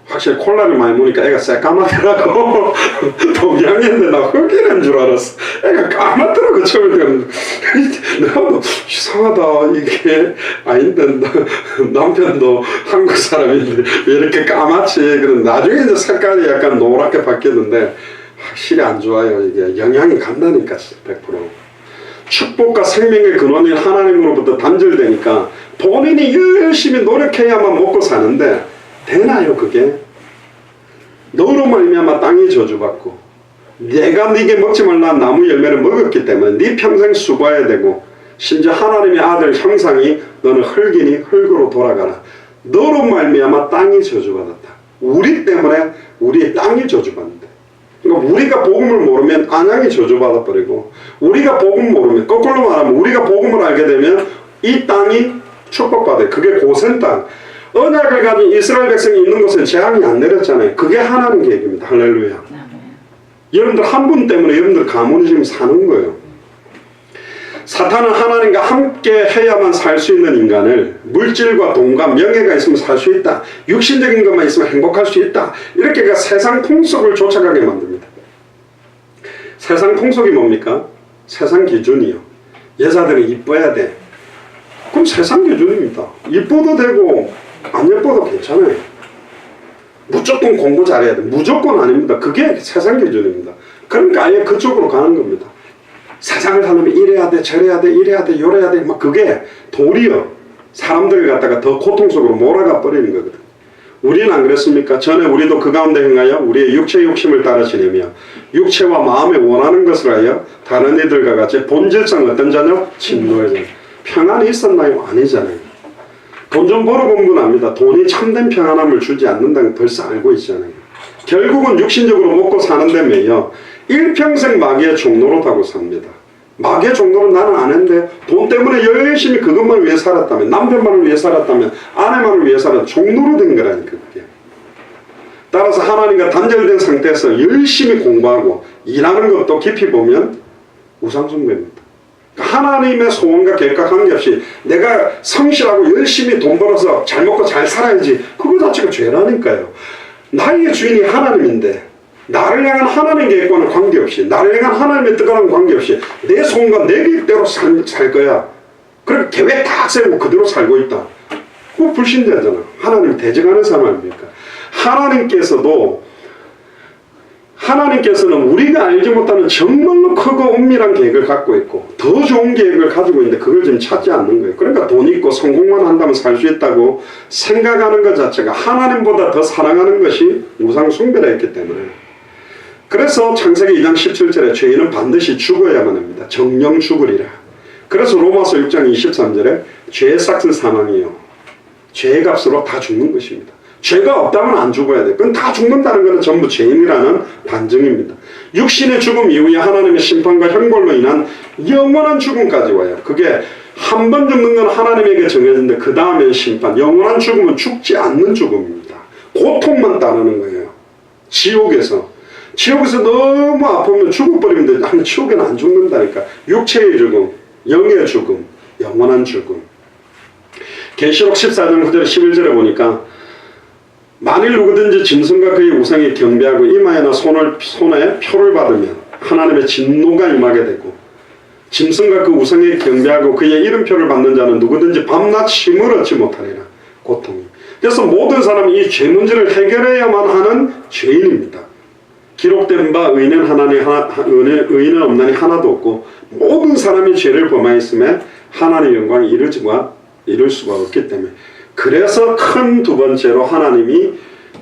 확실히 콜라를 많이 먹으니까 애가 새까맣더라고. 동양인데 나 흑인인 줄 알았어. 애가 까맣더라고 처음에 때는. 내가 뭐 이상하다 이게 아닌데 남편도 한국 사람인데 왜 이렇게 까맣지. 그런 나중에 이제 색깔이 약간 노랗게 바뀌었는데 확실히 안 좋아요. 이게 영향이 간다니까 100%. 축복과 생명의 근원인 하나님으로부터 단절되니까 본인이 열심히 노력해야만 먹고 사는데 되나요 그게? 너로 말미암아 땅이 저주받고 내가 네게 먹지 말라 나무 열매를 먹었기 때문에 네 평생 수고해야 되고 심지어 하나님의 아들 형상이 너는 흙이니 흙으로 돌아가라. 너로 말미암아 땅이 저주받았다. 우리 때문에 우리의 땅이 저주받는다. 그러니까 우리가 복음을 모르면 안양이 저주받아버리고 우리가 복음 모르면 거꾸로 말하면 우리가 복음을 알게 되면 이 땅이 축복받아요. 그게 고센 땅. 언약을 가진 이스라엘 백성이 있는 곳에 재앙이 안 내렸잖아요. 그게 하나님 계획입니다. 할렐루야. 여러분들 한 분 때문에 여러분들 가문이 지금 사는 거예요. 사탄은 하나님과 함께 해야만 살 수 있는 인간을 물질과 돈과 명예가 있으면 살 수 있다. 육신적인 것만 있으면 행복할 수 있다. 이렇게 세상 통속을 쫓아가게 만듭니다. 세상 통속이 뭡니까? 세상 기준이요. 여자들은 이뻐야 돼. 그럼 세상 기준입니다. 이뻐도 되고 안 예뻐도 괜찮아요. 무조건 공부 잘해야 돼. 무조건 아닙니다. 그게 세상 기준입니다. 그러니까 아예 그쪽으로 가는 겁니다. 세상을 살려면 이래야 돼, 저래야 돼, 이래야 돼, 요래야 돼. 막 그게 도리어 사람들을 갖다가 더 고통 속으로 몰아가 버리는 거거든. 우리는 안 그랬습니까? 전에 우리도 그 가운데 행하여 우리의 육체의 욕심을 따라 지내며 육체와 마음에 원하는 것을 하여 다른 이들과 같이 본질상 어떤 자녀? 진노의 자녀. 평안이 있었나요? 아니잖아요. 돈 좀 벌어본 분 압니다. 돈이 참된 평안함을 주지 않는다는 걸 벌써 알고 있잖아요. 결국은 육신적으로 먹고 사는데매요. 일평생 마귀의 종노릇하고 삽니다. 마귀의 종노릇 나는 안 했는데 돈 때문에 열심히 그것만을 위해 살았다면 남편만을 위해 살았다면 아내만을 위해 살았다면 종노릇인 거라니까 그게. 따라서 하나님과 단절된 상태에서 열심히 공부하고 일하는 것도 깊이 보면 우상숭배입니다. 하나님의 소원과 계획과 관계없이 내가 성실하고 열심히 돈 벌어서 잘 먹고 잘 살아야지 그거 자체가 죄라니까요. 나의 주인이 하나님인데 나를 향한 하나님 계획과는 관계없이 나를 향한 하나님의 뜻과는 관계없이 내 소원과 내 계획대로 살 거야. 그럼 계획 다 세우고 그대로 살고 있다. 그거 불신자잖아. 하나님 대적하는 사람 아닙니까? 하나님께서는 우리가 알지 못하는 정말로 크고 은밀한 계획을 갖고 있고 더 좋은 계획을 가지고 있는데 그걸 지금 찾지 않는 거예요. 그러니까 돈 있고 성공만 한다면 살 수 있다고 생각하는 것 자체가 하나님보다 더 사랑하는 것이 우상 숭배라 했기 때문에. 그래서 창세기 2장 17절에 죄인은 반드시 죽어야만 합니다. 정령 죽으리라. 그래서 로마서 6장 23절에 죄의 삭은 사망이요. 죄의 값으로 다 죽는 것입니다. 죄가 없다면 안 죽어야 돼. 그건 다 죽는다는 것은 전부 죄인이라는 반증입니다. 육신의 죽음 이후에 하나님의 심판과 형벌로 인한 영원한 죽음까지 와요. 그게 한 번 죽는 건 하나님에게 정해진데 그 다음에 심판. 영원한 죽음은 죽지 않는 죽음입니다. 고통만 따르는 거예요. 지옥에서 너무 아프면 죽어버리면 되지. 아니, 지옥에는 안 죽는다니까. 육체의 죽음, 영의 죽음, 영원한 죽음. 계시록 14장 9절 11절에 보니까 만일 누구든지 짐승과 그의 우상에 경배하고 이마에나 손에 표를 받으면 하나님의 진노가 임하게 되고, 짐승과 그 우상에 경배하고 그의 이름표를 받는 자는 누구든지 밤낮 쉼을 얻지 못하리라. 고통이. 그래서 모든 사람이 이 죄 문제를 해결해야만 하는 죄인입니다. 기록된 바 의인은 의인은 없나니 하나도 없고 모든 사람이 죄를 범하였음에 하나님의 영광이 이룰 수가 없기 때문에, 그래서 큰 두 번째로 하나님이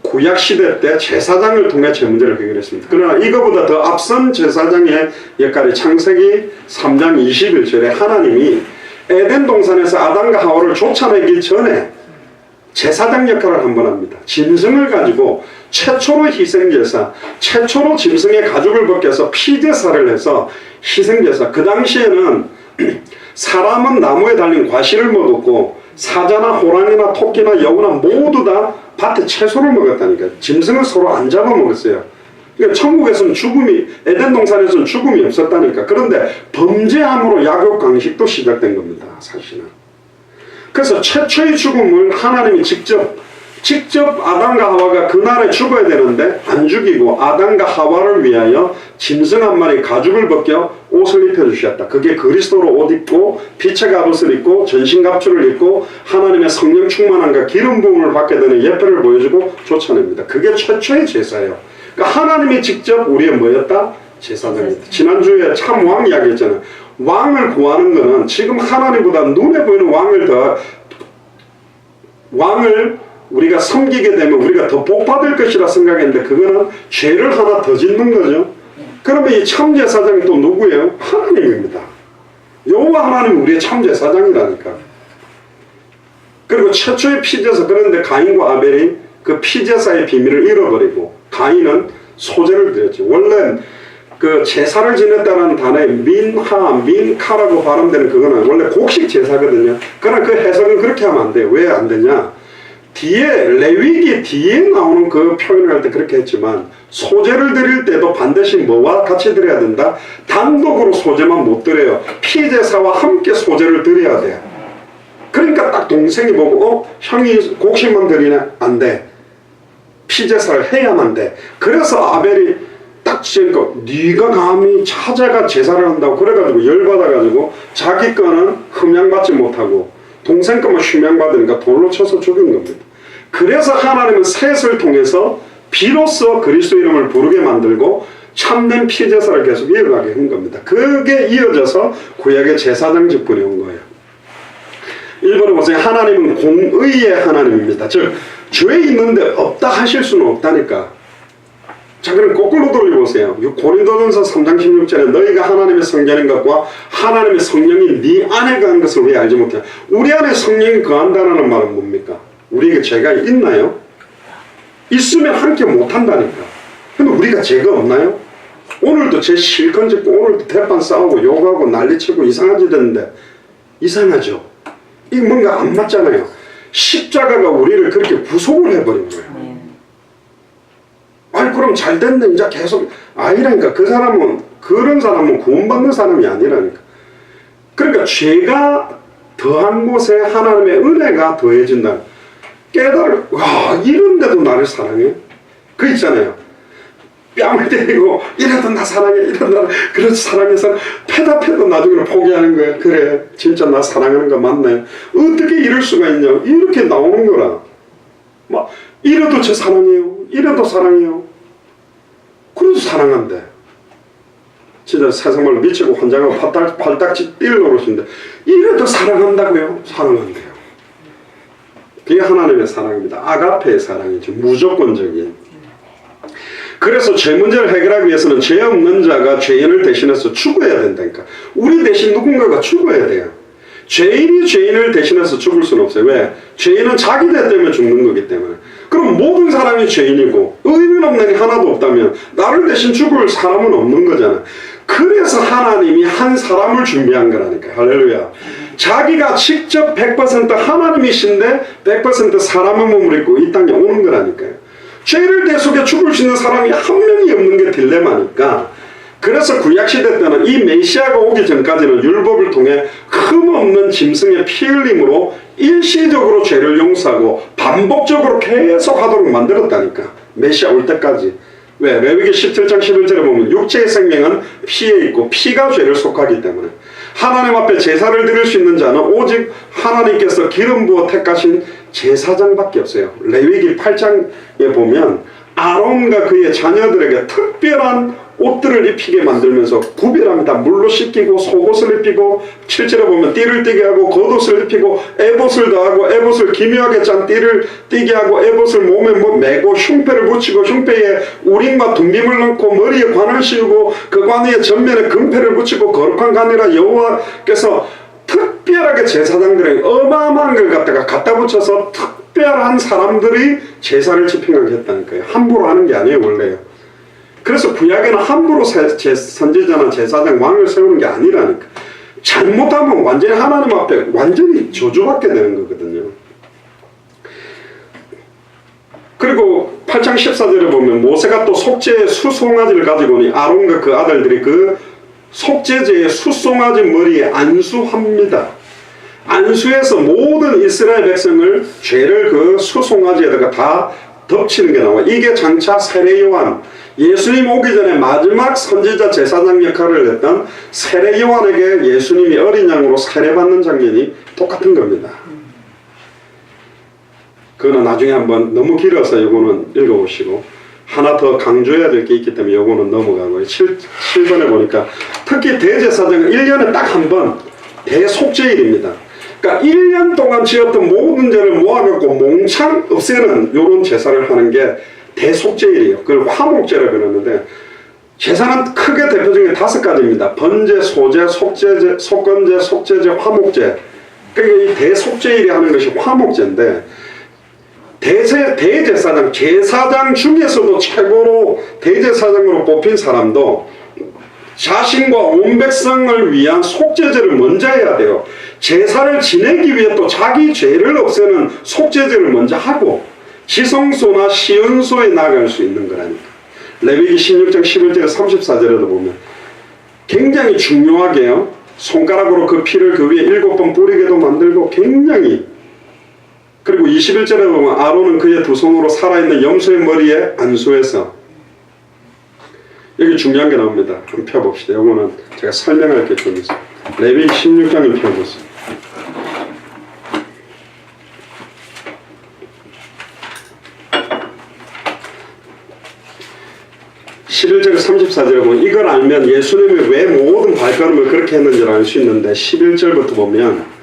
구약시대 때 제사장을 통해 죄 문제를 해결했습니다. 그러나 이거보다 더 앞선 제사장의 역할이 창세기 3장 21절에 하나님이 에덴 동산에서 아담과 하와를 쫓아내기 전에 제사장 역할을 한번 합니다. 짐승을 가지고 최초로 희생제사, 최초로 짐승의 가죽을 벗겨서 피제사를 해서 희생제사. 그 당시에는 사람은 나무에 달린 과실을 먹었고 사자나 호랑이나 토끼나 여우나 모두 다 밭에 채소를 먹었다니까요. 짐승을 서로 안 잡아먹었어요. 그러니까 천국에서는 에덴 동산에서는 죽음이 없었다니까. 그런데 범죄함으로 약육 강식도 시작된 겁니다. 사실은. 그래서 최초의 죽음을 하나님이 직접 아담과 하와가 그날에 죽어야 되는데 안 죽이고 아담과 하와를 위하여 짐승 한 마리 가죽을 벗겨 옷을 입혀주셨다. 그게 그리스도로 옷 입고 빛의 갑옷을 입고 전신갑주를 입고 하나님의 성령 충만함과 기름 부음을 받게 되는 예표를 보여주고 쫓아냅니다. 그게 최초의 제사예요. 그러니까 하나님이 직접 우리의 뭐였다? 제사장이었다. 지난주에 참 왕 이야기했잖아요. 왕을 구하는 거는 지금 하나님보다 눈에 보이는 왕을 우리가 섬기게 되면 우리가 더 복받을 것이라 생각했는데 그거는 죄를 하나 더 짓는 거죠. 그러면 이 참제사장이 또 누구예요? 하나님입니다. 여호와 하나님이 우리의 참제사장이라니까. 그리고 최초의 피제사, 그런데 가인과 아벨이 그 피제사의 비밀을 잃어버리고 가인은 소제를 드렸죠. 원래 그 제사를 지냈다는 단어에 민카라고 발음되는 그거는 원래 곡식 제사거든요. 그러나 그 해석은 그렇게 하면 안 돼요. 왜 안 되냐? 레위기 뒤에 나오는 그 표현을 할 때 그렇게 했지만 소제를 드릴 때도 반드시 뭐와 같이 드려야 된다? 단독으로 소제만 못 드려요. 피제사와 함께 소제를 드려야 돼. 그러니까 딱 동생이 보고 형이 곡식만 드리네? 안 돼. 피제사를 해야만 돼. 그래서 아벨이 딱 지니까 네가 감히 찾아가 제사를 한다고 그래가지고 열받아가지고 자기 거는 흠양받지 못하고 동생 거만 흠양받으니까 돌로 쳐서 죽인 겁니다. 그래서 하나님은 셋을 통해서 비로소 그리스도 이름을 부르게 만들고 참된 피제사를 계속 이어가게 한 겁니다. 그게 이어져서 구약의 제사장 직분이 온 거예요. 1번에 보세요. 하나님은 공의의 하나님입니다. 즉 죄 있는데 없다 하실 수는 없다니까. 자, 그럼 거꾸로 돌려보세요. 고린도전서 3장 16절에 너희가 하나님의 성전인 것과 하나님의 성령이 네 안에 거한 것을 왜 알지 못해? 우리 안에 성령이 거한다는 말은 뭡니까? 우리에게 죄가 있나요? 있으면 함께 못한다니까. 근데 우리가 죄가 없나요? 오늘도 죄 실컷 짓고 오늘도 대판 싸우고 욕하고 난리치고 이상한 짓 했는데 이상하죠? 이게 뭔가 안 맞잖아요. 십자가가 우리를 그렇게 구속을 해버린 거예요. 아니 그럼 잘 됐네 이제 계속 아니라니까. 그런 사람은 구원받는 사람이 아니라니까. 그러니까 죄가 더한 곳에 하나님의 은혜가 더해진다. 와 이런데도 나를 사랑해? 그 있잖아요. 뺨을 때리고 이래도 나 사랑해 이래도 나 그래서 사랑해서 패도 나중에는 포기하는 거야. 그래 진짜 나 사랑하는 거 맞네. 어떻게 이럴 수가 있냐. 이렇게 나오는 거라. 막 이래도 저 사랑해요. 이래도 사랑해요. 그래도 사랑한대. 진짜 세상말로 미치고 환장하고 팔딱지 뛸 노릇인데 이래도 사랑한다고요? 사랑한대요. 그게 하나님의 사랑입니다. 아가페의 사랑이죠. 무조건적인. 그래서 죄 문제를 해결하기 위해서는 죄 없는 자가 죄인을 대신해서 죽어야 된다니까. 우리 대신 누군가가 죽어야 돼요. 죄인이 죄인을 대신해서 죽을 수는 없어요. 왜? 죄인은 자기 죄 때문에 죽는 거기 때문에. 그럼 모든 사람이 죄인이고 의인 없는 이 하나도 없다면 나를 대신 죽을 사람은 없는 거잖아. 그래서 하나님이 한 사람을 준비한 거라니까. 할렐루야. 자기가 직접 100% 하나님이신데 100% 사람의 몸을 입고 이 땅에 오는 거라니까요. 죄를 대속해 죽을 수 있는 사람이 한 명이 없는 게 딜레마니까, 그래서 구약시대 때는 이 메시아가 오기 전까지는 율법을 통해 흠없는 짐승의 피 흘림으로 일시적으로 죄를 용서하고 반복적으로 계속 하도록 만들었다니까. 메시아 올 때까지. 왜? 레위기 17장 11절에 보면 육체의 생명은 피에 있고 피가 죄를 속하기 때문에 하나님 앞에 제사를 드릴 수 있는 자는 오직 하나님께서 기름 부어 택하신 제사장밖에 없어요. 레위기 8장에 보면 아론과 그의 자녀들에게 특별한 옷들을 입히게 만들면서 구별합니다. 물로 씻기고 속옷을 입히고 7절에 보면 띠를 띠게 하고 겉옷을 입히고 에봇을 더하고 에봇을 기묘하게 짠 띠를 띠게 하고 에봇을 몸에 메고 흉패를 붙이고 흉패에 우림과 둥김을 넣고 머리에 관을 씌우고 그 관 위에 전면에 금패를 붙이고 거룩한 관이라 여호와께서 특별하게 제사장들에게 어마어마한 걸 갖다 붙여서 특별한 사람들이 제사를 집행하게 했다는 거예요. 함부로 하는 게 아니에요, 원래요. 그래서 구약에는 함부로 선지자나 제사장 왕을 세우는 게 아니라니까. 잘못하면 완전히 하나님 앞에 완전히 저주받게 되는 거거든요. 그리고 8장 14절에 보면 모세가 또 속죄의 수송아지를 가지고 오니 아론과 그 아들들이 그 속죄제의 수송아지 머리에 안수합니다. 안수해서 모든 이스라엘 백성을 죄를 그 수송아지에다가 다 덮치는 게 나와. 이게 장차 세례 요한, 예수님 오기 전에 마지막 선지자 제사장 역할을 했던 세례 요한에게 예수님이 어린 양으로 세례받는 장면이 똑같은 겁니다. 그거는 나중에 한번, 너무 길어서 이거는 읽어보시고, 하나 더 강조해야 될 게 있기 때문에 이거는 넘어가고요. 7번에 보니까 특히 대제사장은 1년에 딱 한 번 대속죄일입니다. 그러니까 1년 동안 지었던 모든 죄를 모아갖고 몽창 없애는 이런 제사를 하는 게 대속죄일이에요. 그걸 화목제라고 그러는데, 제사는 크게 대표적인 5가지입니다. 번제, 소제, 속죄제, 속건제, 속죄제, 화목제. 그러니까 이 대속죄일이 하는 것이 화목제인데, 대제사장, 제사장 중에서도 최고로 대제사장으로 뽑힌 사람도 자신과 온 백성을 위한 속죄제를 먼저 해야 돼요. 제사를 지내기 위해 또 자기 죄를 없애는 속죄제를 먼저 하고 지성소나 시은소에 나갈 수 있는 거라니까. 레위기 16장 11절에 34절에도 보면 굉장히 중요하게요. 손가락으로 그 피를 그 위에 7번 뿌리게도 만들고 굉장히. 그리고 21절에 보면 아론은 그의 두 손으로 살아있는 염소의 머리에 안수해서, 여기 중요한 게 나옵니다. 한번 펴봅시다. 이거는 제가 설명할 게 좀 있어요. 레위기 16장을 펴보세요. (11절에) 34절에 보면 이걸 알면 예수님이 왜 모든 발걸음을 그렇게 했는지를 알 수 있는데, 11절부터 보면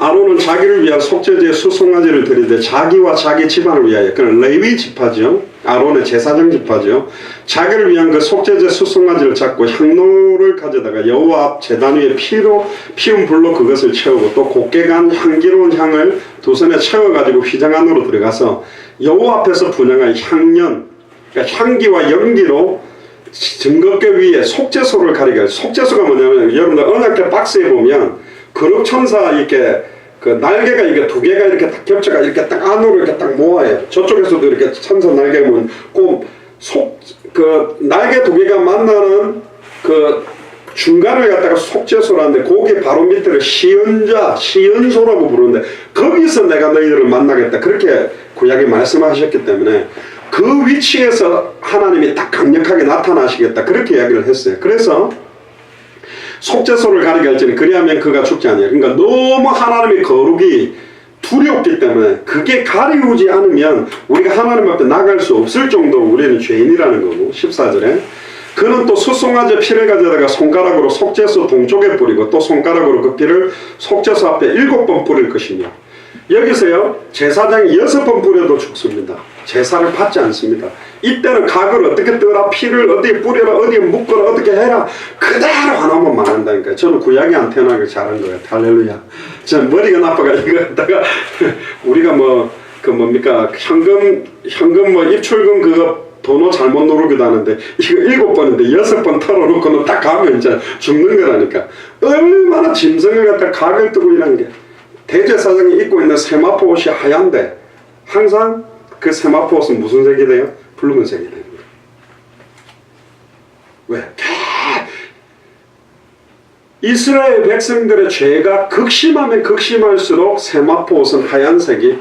아론은 자기를 위한 속죄제의 수송아지를 드리되 자기와 자기 집안을 위하여, 그는 레위 지파죠. 아론의 제사장 지파죠. 자기를 위한 그 속죄제 수송아지를 잡고 향로를 가져다가 여호와 앞 제단 위에 피운 불로 그것을 채우고 또 곱게 간 향기로운 향을 두 손에 채워가지고 휘장 안으로 들어가서 여호와 앞에서 분향한 향년, 그러니까 향기와 연기로 증거궤 위에 속죄소를 가리게. 속죄소가 뭐냐면, 여러분들 언약궤 박스에 보면 거룩천사 이렇게 그 날개가 이게 2개가 이렇게 딱 겹쳐가 이렇게 딱 안으로 이렇게 딱 모아요. 저쪽에서도 이렇게 천사 날개 보면 그 날개 2개가 만나는 그 중간을 갖다가 속죄소라는데, 거기 바로 밑에를 시은소라고 부르는데, 거기서 내가 너희들을 만나겠다, 그렇게 구약이 말씀하셨기 때문에 그 위치에서 하나님이 딱 강력하게 나타나시겠다, 그렇게 이야기를 했어요. 그래서 속죄소를 가리게 할지니 그리하면 그가 죽지 아니하리라. 그러니까 너무 하나님의 거룩이 두렵기 때문에 그게 가리우지 않으면 우리가 하나님 앞에 나갈 수 없을 정도로 우리는 죄인이라는 거고. 14절에 그는 또 수송아지 피를 가져다가 손가락으로 속죄소 동쪽에 뿌리고 또 손가락으로 그 피를 속죄소 앞에 7번 뿌릴 것이며, 여기서요 제사장이 6번 뿌려도 죽습니다. 제사를 받지 않습니다. 이때는 각을 어떻게 뜨라, 피를 어디에 뿌려라, 어디에 묶어라, 어떻게 해라, 그대로 하나만 말한다니까요. 저는 구약이 안 태어나길 잘한 거예요. 할렐루야. 저는 머리가 나빠가지고 이거다가 우리가 현금 입출금 그거 번호 잘못 누르기도 하는데, 이거 7번인데 6번 털어놓고는 딱 가면 이제 죽는 거라니까. 얼마나 짐승을 갖다 각을 뜨고 이런 게. 대제사장이 입고 있는 세마포 옷이 하얀데 항상 그 세마포옷은 무슨 색이 돼요? 붉은색이 되는 거예요. 왜? 이스라엘 백성들의 죄가 극심하면 극심할수록 세마포옷은 하얀색이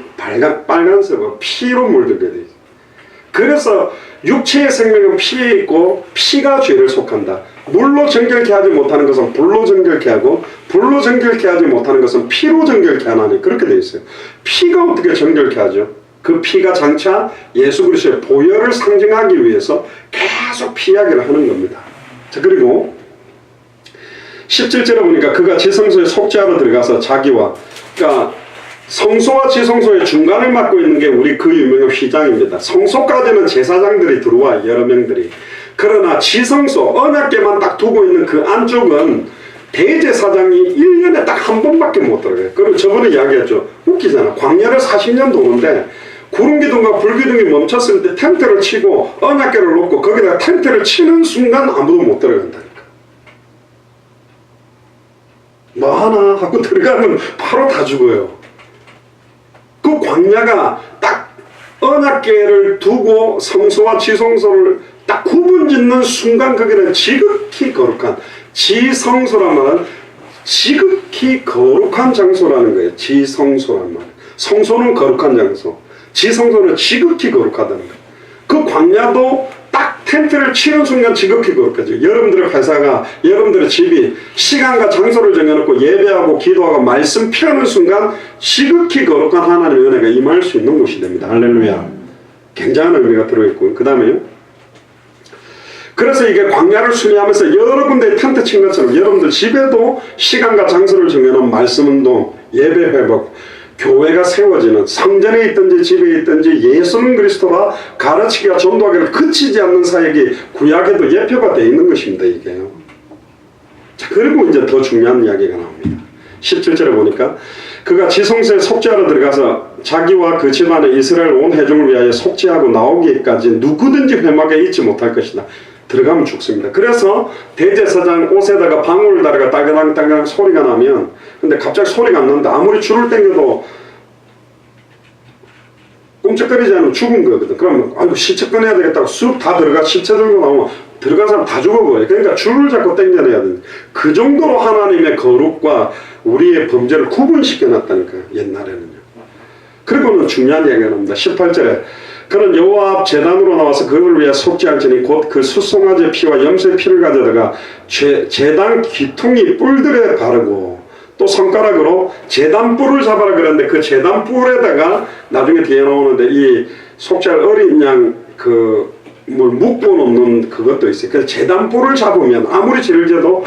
빨간색으로 피로 물들게 돼 있어요. 그래서 육체의 생명은 피에 있고 피가 죄를 속한다. 물로 정결케 하지 못하는 것은 불로 정결케 하고 불로 정결케 하지 못하는 것은 피로 정결케 하나니 그렇게 돼 있어요. 피가 어떻게 정결케 하죠? 그 피가 장차 예수 그리스도의 보혈을 상징하기 위해서 계속 피 이야기를 하는 겁니다. 자, 그리고 17절에 보니까 그가 지성소에 속죄하러 들어가서 자기와, 그러니까 성소와 지성소의 중간을 맡고 있는 게 우리 그 유명한 휘장입니다. 성소까지는 제사장들이 들어와, 여러 명들이. 그러나 지성소, 언약궤만 딱 두고 있는 그 안쪽은 대제사장이 1년에 딱 한 번밖에 못 들어가요. 그리고 저번에 이야기했죠. 웃기잖아. 광야를 40년 도는데 구름기둥과 불기둥이 멈췄을 때 텐트를 치고 언약궤를 놓고 거기다가 텐트를 치는 순간 아무도 못 들어간다니까. 뭐 하나 하고 들어가면 바로 다 죽어요. 그 광야가 딱 언약궤를 두고 성소와 지성소를 딱 구분짓는 순간 거기는 지극히 거룩한, 지성소란 말은 지극히 거룩한 장소라는 거예요. 지성소란 말. 성소는 거룩한 장소, 지성소는 지극히 거룩하다는 거예요. 그 광야도 딱 텐트를 치는 순간 지극히 거룩하죠. 여러분들의 회사가, 여러분들의 집이 시간과 장소를 정해놓고 예배하고 기도하고 말씀 펴는 순간 지극히 거룩한 하나님의 은혜가 임할 수 있는 곳이 됩니다. 할렐루야. 굉장한 의미가 들어있고, 그 다음에요. 그래서 이게 광야를 순회하면서 여러 군데 텐트 친 것처럼 여러분들 집에도 시간과 장소를 정해놓은 말씀 운동, 예배 회복, 교회가 세워지는, 성전에 있든지 집에 있든지 예수는 그리스도라 가르치기와 전도하기를 그치지 않는 사역이 구약에도 예표가 되어 있는 것입니다. 이게요. 자, 그리고 이제 더 중요한 이야기가 나옵니다. 17절에 보니까 그가 지성소에 속죄하러 들어가서 자기와 그 집안의 이스라엘 온 회중을 위하여 속죄하고 나오기까지 누구든지 회막에 있지 못할 것이다. 들어가면 죽습니다. 그래서 대제사장 옷에다가 방울을 달아가 따그랑따그랑 소리가 나면, 근데 갑자기 소리가 안 나는데 아무리 줄을 당겨도 꼼짝거리지 않으면 죽은 거거든. 그러면 아이고 시체 꺼내야 되겠다고 쑥 다 들어가, 시체 들고 나오면 들어간 사람 다 죽어버려요. 그러니까 줄을 잡고 당겨내야 돼. 그 정도로 하나님의 거룩과 우리의 범죄를 구분시켜놨다니까요. 옛날에는요. 그리고는 중요한 이야기가 나옵니다. 18절에 그는 여호와 앞 제단으로 나와서 그를 위해 속죄할지니 곧 그 숫송아지의 피와 염소의 피를 가져다가 제단 귀퉁이 뿔들에 바르고 또 손가락으로 제단 뿔을 잡아라 그랬는데 그 제단 뿔에다가 나중에 뒤에 나오는데 이 속죄할 어린 양 그 뭘 묶어 놓는 그것도 있어요. 그래서 제단 뿔을 잡으면 아무리 죄를 져도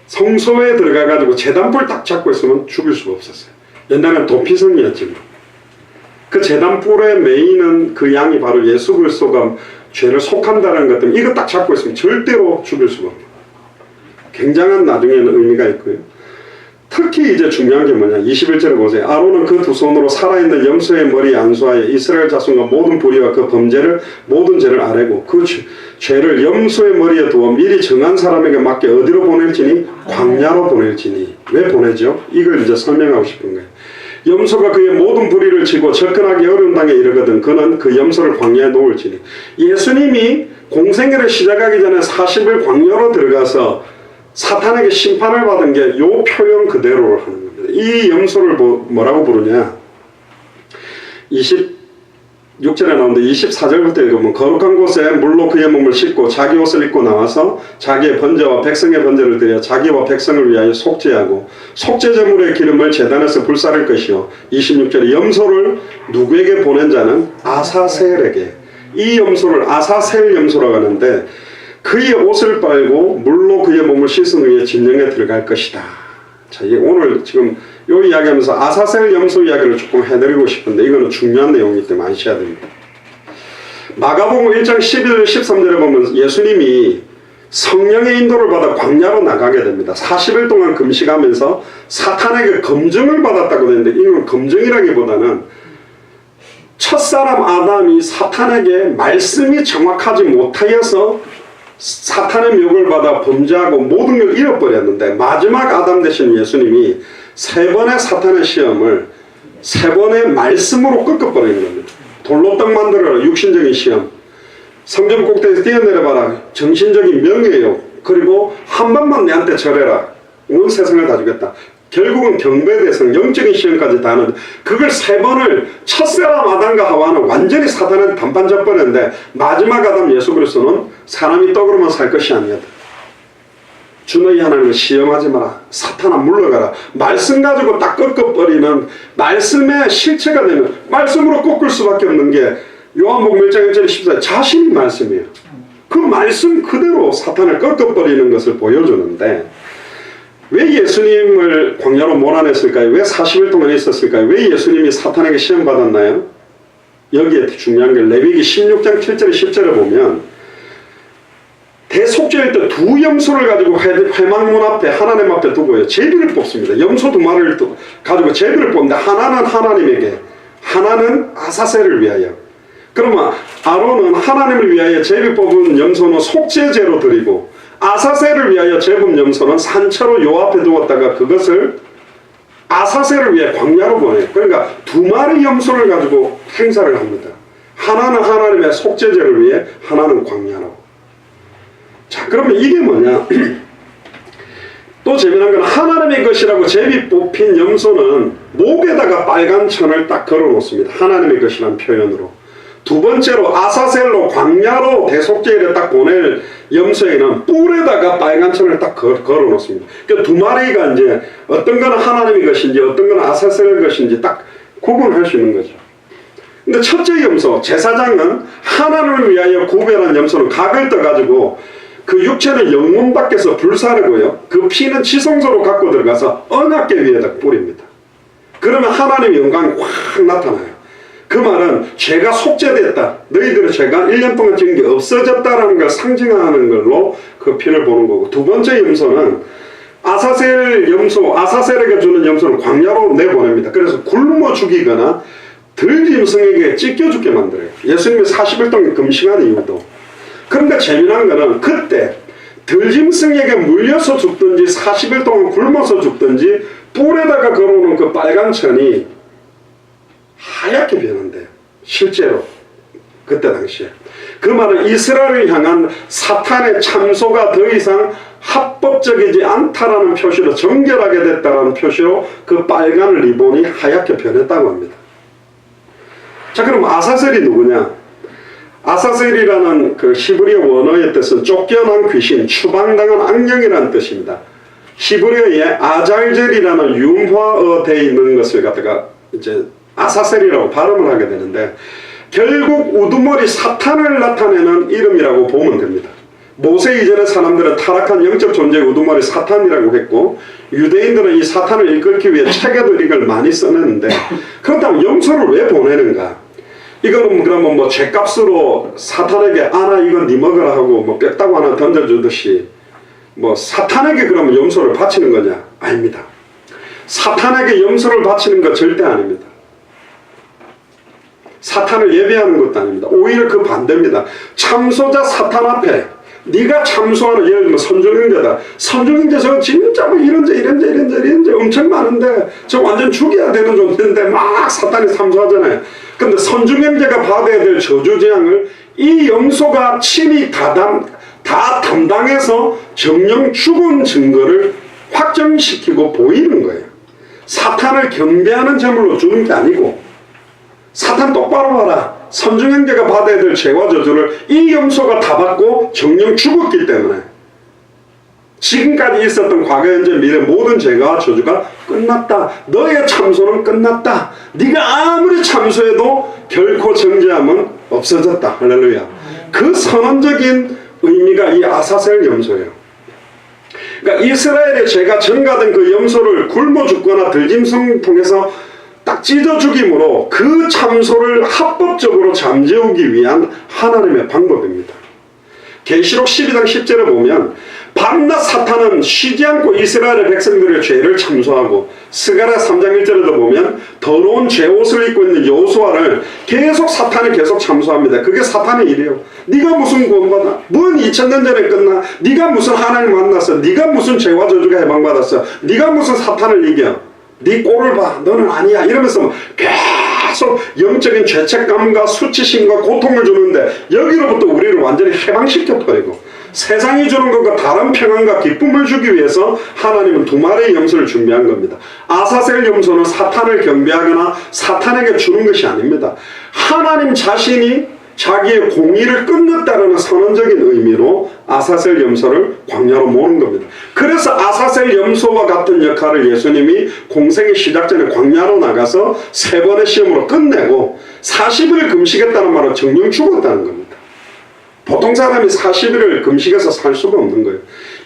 성소에 들어가 가지고 제단 뿔 딱 잡고 있으면 죽일 수가 없었어요. 옛날엔 도피성이었지. 그 제단 뿔의 메인은 그 양이 바로 예수 그리스도가 죄를 속한다는 것 때문에 이거 딱 잡고 있으면 절대로 죽일 수가 없어요. 굉장한 나중에는 의미가 있고요. 특히 이제 중요한 게 뭐냐, 21절에 보세요. 아론은 그 두 손으로 살아있는 염소의 머리에 안수하여 이스라엘 자손과 모든 불의와 그 범죄를 모든 죄를 아뢰고 그 죄를 염소의 머리에 두어 미리 정한 사람에게 맡겨 어디로 보낼지니 광야로 보낼지니. 왜 보내죠? 이걸 이제 설명하고 싶은 거예요. 염소가 그의 모든 불의를 지고 접근하기 어려운 땅에 이르거든 그는 그 염소를 광야에 놓을지니. 예수님이 공생애를 시작하기 전에 40일 광야로 들어가서 사탄에게 심판을 받은 게 요 표현 그대로 하는 겁니다. 이 염소를 뭐라고 부르냐, 26절에 나오는데 24절부터 읽으면 거룩한 곳에 물로 그의 몸을 씻고 자기 옷을 입고 나와서 자기의 번제와 백성의 번제를 드려 자기와 백성을 위하여 속죄하고 속죄제물의 기름을 제단에서 불사를 것이요. 26절에 염소를 누구에게 보낸 자는 아사셀에게. 이 염소를 아사셀 염소라고 하는데 그의 옷을 빨고 물로 그의 몸을 씻은 후에 진영에 들어갈 것이다. 자, 오늘 지금 요 이야기하면서 아사셀 염소 이야기를 조금 해드리고 싶은데 이거는 중요한 내용이기 때문에 아셔야 됩니다. 마가복음 1장 11절 13절에 보면 예수님이 성령의 인도를 받아 광야로 나가게 됩니다. 40일 동안 금식하면서 사탄에게 검증을 받았다고 되는데 이건 검증이라기보다는 첫사람 아담이 사탄에게 말씀이 정확하지 못하여서 사탄의 묘를 받아 범죄하고 모든 걸 잃어버렸는데 마지막 아담 되신 예수님이 세 번의 사탄의 시험을 세 번의 말씀으로 꺾어버리는 겁니다. 돌로 떡 만들어라. 육신적인 시험. 성전 꼭대기에서 뛰어내려봐라. 정신적인 명예요. 그리고 한 번만 내한테 절해라. 온 세상을 다 주겠다. 결국은 경배대성 영적인 시험까지 다 하는데 그걸 3번을 첫세라 마당과 하와는 완전히 사탄한테 단판 져버렸는데 마지막 아담 예수 그리스도는 사람이 떡으로만 살 것이 아니었다. 주 너희 하나님을 시험하지 마라. 사탄아 물러가라. 말씀 가지고 딱 꺾어버리는 말씀의 실체가 되는 말씀으로 꺾을 수밖에 없는 게 요한복음 1장 1절 14 자신이 말씀이에요. 그 말씀 그대로 사탄을 꺾어버리는 것을 보여주는데 왜 예수님을 광야로 몰아냈을까요? 왜 40일 동안 있었을까요? 왜 예수님이 사탄에게 시험받았나요? 여기에 중요한 게 레위기 16장 7절 10절에 보면 대속죄일 때 2염소를 가지고 회막문 앞에 하나님 앞에 두고요. 제비를 뽑습니다. 염소 2마리를 가지고 제비를 뽑는데 하나는 하나님에게 하나는 아사셀을 위하여. 그러면 아론은 하나님을 위하여 제비 뽑은 염소는 속죄제로 드리고 아사셀을 위하여 제분 염소는 산채로 요 앞에 두었다가 그것을 아사셀을 위해 광야로 보내요. 그러니까 2마리 염소를 가지고 행사를 합니다. 하나는 하나님의 속죄제를 위해 하나는 광야로. 자, 그러면 이게 뭐냐? 또 재미난 건 하나님의 것이라고 제비 뽑힌 염소는 목에다가 빨간 천을 딱 걸어 놓습니다. 하나님의 것이라는 표현으로. 두 번째로 아사셀로 광야로 대속죄일에 딱 보낼 염소에는 뿔에다가 빨간 천을 딱 걸어 놓습니다. 그러니까 2마리가 이제 어떤 거는 하나님의 것인지 어떤 거는 아사셀의 것인지 딱 구분할 수 있는 거죠. 근데 첫째 염소, 제사장은 하나님을 위하여 구별한 염소는 각을 떠가지고 그 육체는 영문 밖에서 불사르고요. 그 피는 지성소로 갖고 들어가서 언약궤 위에다 뿌립니다. 그러면 하나님의 영광이 확 나타나요. 그 말은 죄가 속죄됐다. 너희들의 죄가 1년 동안 지은 게 없어졌다라는 걸 상징하는 걸로 그 피를 보는 거고, 두 번째 염소는 아사셀 염소, 아사셀에게 주는 염소는 광야로 내보냅니다. 그래서 굶어 죽이거나 들짐승에게 찢겨 죽게 만들어요. 예수님이 40일 동안 금식한 이유도. 그런데 재미난 거는 그때 들짐승에게 물려서 죽든지 40일 동안 굶어서 죽든지 뿔에다가 걸어오는 그 빨간 천이 하얗게 변한대요. 실제로 그때 당시에. 그 말은 이스라엘을 향한 사탄의 참소가 더 이상 합법적이지 않다라는 표시로 정결하게 됐다라는 표시로 그 빨간 리본이 하얗게 변했다고 합니다. 자, 그럼 아사셀이 누구냐? 아사셀이라는 그 히브리어 원어의 뜻은 쫓겨난 귀신, 추방당한 악령이라는 뜻입니다. 히브리어에 아잘젤이라는 융화어 되어 있는 것을 갖다가 이제 아사셀이라고 발음을 하게 되는데 결국 우두머리 사탄을 나타내는 이름이라고 보면 됩니다. 모세 이전의 사람들은 타락한 영적 존재의 우두머리 사탄이라고 했고 유대인들은 이 사탄을 일컬기 위해 책에도 이걸 많이 써냈는데 그렇다면 염소를 왜 보내는가? 이거는 그러면 뭐 죗값으로 사탄에게 아나 이건 네 먹으라 하고 뭐 뼈다구 하나 던져주듯이 뭐 사탄에게 그러면 염소를 바치는 거냐? 아닙니다. 사탄에게 염소를 바치는 것 절대 아닙니다. 사탄을 예배하는 것도 아닙니다. 오히려 그 반대입니다. 참소자 사탄 앞에 네가 참소하는, 예를 들면 선중형제다. 선중형제 저 진짜 뭐 이런제 엄청 많은데 저 완전 죽여야 되는 존재인데 막 사탄이 참소하잖아요. 근데 선중형제가 받아야 될 저주재앙을 이 염소가 친히 다 담당해서 정령 죽은 증거를 확정시키고 보이는 거예요. 사탄을 경배하는 제물로 주는 게 아니고 사탄 똑바로 봐라. 선중형제가 받아야 될 죄와 저주를 이 염소가 다 받고 정령 죽었기 때문에 지금까지 있었던 과거, 현재, 미래 모든 죄와 저주가 끝났다. 너의 참소는 끝났다. 네가 아무리 참소해도 결코 정죄함은 없어졌다. 할렐루야. 그 선언적인 의미가 이 아사셀 염소예요. 그러니까 이스라엘의 죄가 전가된 그 염소를 굶어 죽거나 들짐승 통해서 딱 찢어 죽임으로 그 참소를 합법적으로 잠재우기 위한 하나님의 방법입니다. 계시록 12장 10절에 보면 밤낮 사탄은 쉬지 않고 이스라엘의 백성들의 죄를 참소하고 스가랴 3장 1절에도 보면 더러운 죄옷을 입고 있는 여호수아를 계속 사탄이 계속 참소합니다. 그게 사탄의 일이에요. 네가 무슨 구원받아? 뭔 2000년 전에 끝나? 네가 무슨 하나님 만났어? 네가 무슨 죄와 저주가 해방받았어? 네가 무슨 사탄을 이겨? 네 꼴을 봐. 너는 아니야. 이러면서 계속 영적인 죄책감과 수치심과 고통을 주는데 여기로부터 우리를 완전히 해방시켜버리고 세상이 주는 것과 다른 평안과 기쁨을 주기 위해서 하나님은 두 마리의 염소를 준비한 겁니다. 아사셀 염소는 사탄을 경배하거나 사탄에게 주는 것이 아닙니다. 하나님 자신이 자기의 공의를 끝냈다라는 선언적인 의미로 아사셀 염소를 광야로 모는 겁니다. 그래서 아사셀 염소와 같은 역할을 예수님이 공생의 시작 전에 광야로 나가서 3번의 시험으로 끝내고 40일을 금식했다는 말로 정령 죽었다는 겁니다. 보통 사람이 40일을 금식해서 살 수가 없는 거예요.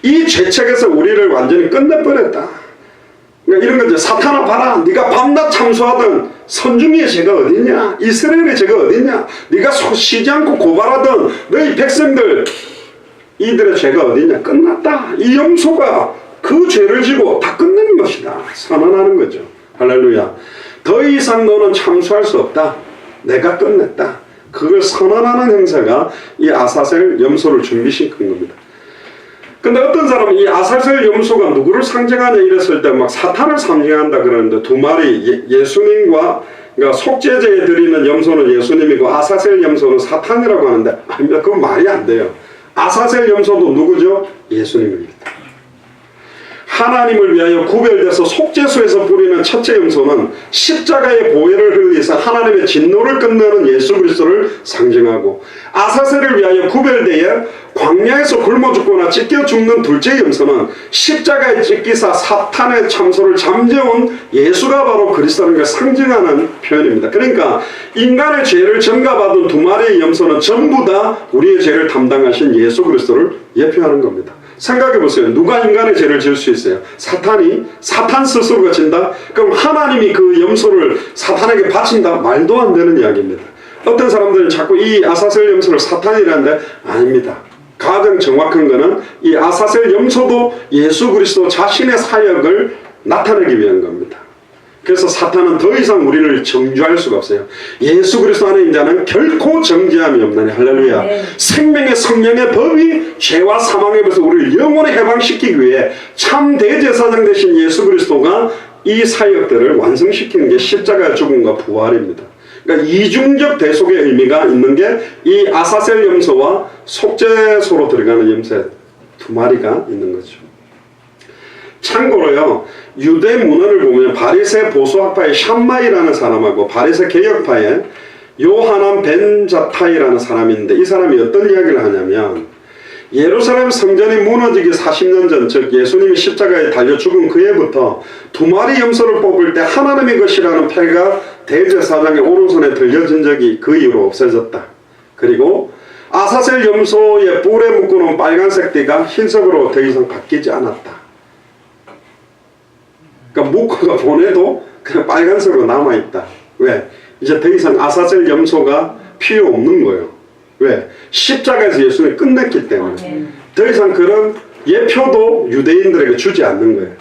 이 죄책에서 우리를 완전히 끝내버렸다. 그러니까 이런 거죠. 사탄아 봐라. 네가 밤낮 참수하던 선중이의 죄가 어디냐? 이스라엘의 죄가 어디냐? 네가 쉬지 않고 고발하던 너희 백성들 이들의 죄가 어디냐? 끝났다. 이 염소가 그 죄를 지고 다 끝내는 것이다. 선언하는 거죠. 할렐루야. 더 이상 너는 참수할 수 없다. 내가 끝냈다. 그걸 선언하는 행사가 이 아사셀 염소를 준비시킨 겁니다. 근데 어떤 사람은 이 아사셀 염소가 누구를 상징하냐 이랬을 때 막 사탄을 상징한다 그러는데 두 마리 예수님과 그러니까 속죄제에 드리는 염소는 예수님이고 아사셀 염소는 사탄이라고 하는데 아닙니다. 그건 말이 안 돼요. 아사셀 염소도 누구죠? 예수님입니다. 하나님을 위하여 구별돼서 속죄소에서 뿌리는 첫째 염소는 십자가의 보혈을 흘리서 하나님의 진노를 끝내는 예수 그리스도를 상징하고 아사셀을 위하여 구별되어 광야에서 굶어 죽거나 찢겨 죽는 둘째 염소는 십자가에 찢기사 사탄의 참소를 잠재운 예수가 바로 그리스도라는 걸 상징하는 표현입니다. 그러니까 인간의 죄를 전가받은 두 마리의 염소는 전부 다 우리의 죄를 담당하신 예수 그리스도를 예표하는 겁니다. 생각해 보세요. 누가 인간의 죄를 질 수 있어요? 사탄이? 사탄 스스로가 진다? 그럼 하나님이 그 염소를 사탄에게 바친다? 말도 안 되는 이야기입니다. 어떤 사람들은 자꾸 이 아사셀 염소를 사탄이라는데 아닙니다. 가장 정확한 것은 이 아사셀 염소도 예수 그리스도 자신의 사역을 나타내기 위한 겁니다. 그래서 사탄은 더 이상 우리를 정죄할 수가 없어요. 예수 그리스도 안에 있는 자는 결코 정죄함이 없나니 할렐루야. 생명의 성령의 법이 죄와 사망의 법에서 우리를 영원히 해방시키기 위해 참 대제사장 되신 예수 그리스도가 이 사역들을 완성시키는 게 십자가의 죽음과 부활입니다. 그러니까 이중적 대속의 의미가 있는 게 이 아사셀 염소와 속죄소로 들어가는 염소 두 마리가 있는 거죠. 참고로요, 유대 문헌을 보면 바리새 보수학파의 샴마이라는 사람하고 바리새 개혁파의 요하난 벤 자타이라는 사람이 있는데 이 사람이 어떤 이야기를 하냐면 예루살렘 성전이 무너지기 40년 전, 즉 예수님이 십자가에 달려 죽은 그 해부터 두 마리 염소를 뽑을 때 하나님의 것이라는 패가 대제사장의 오른손에 들려진 적이 그 이후로 없어졌다. 그리고 아사셀 염소의 뿔에 묶어놓은 빨간색 띠가 흰색으로 더 이상 바뀌지 않았다. 그러니까 묶어가 보내도 그냥 빨간색으로 남아있다. 왜? 이제 더 이상 아사셀 염소가 필요 없는 거예요. 왜? 십자가에서 예수님이 끝냈기 때문에. 더 이상 그런 예표도 유대인들에게 주지 않는 거예요.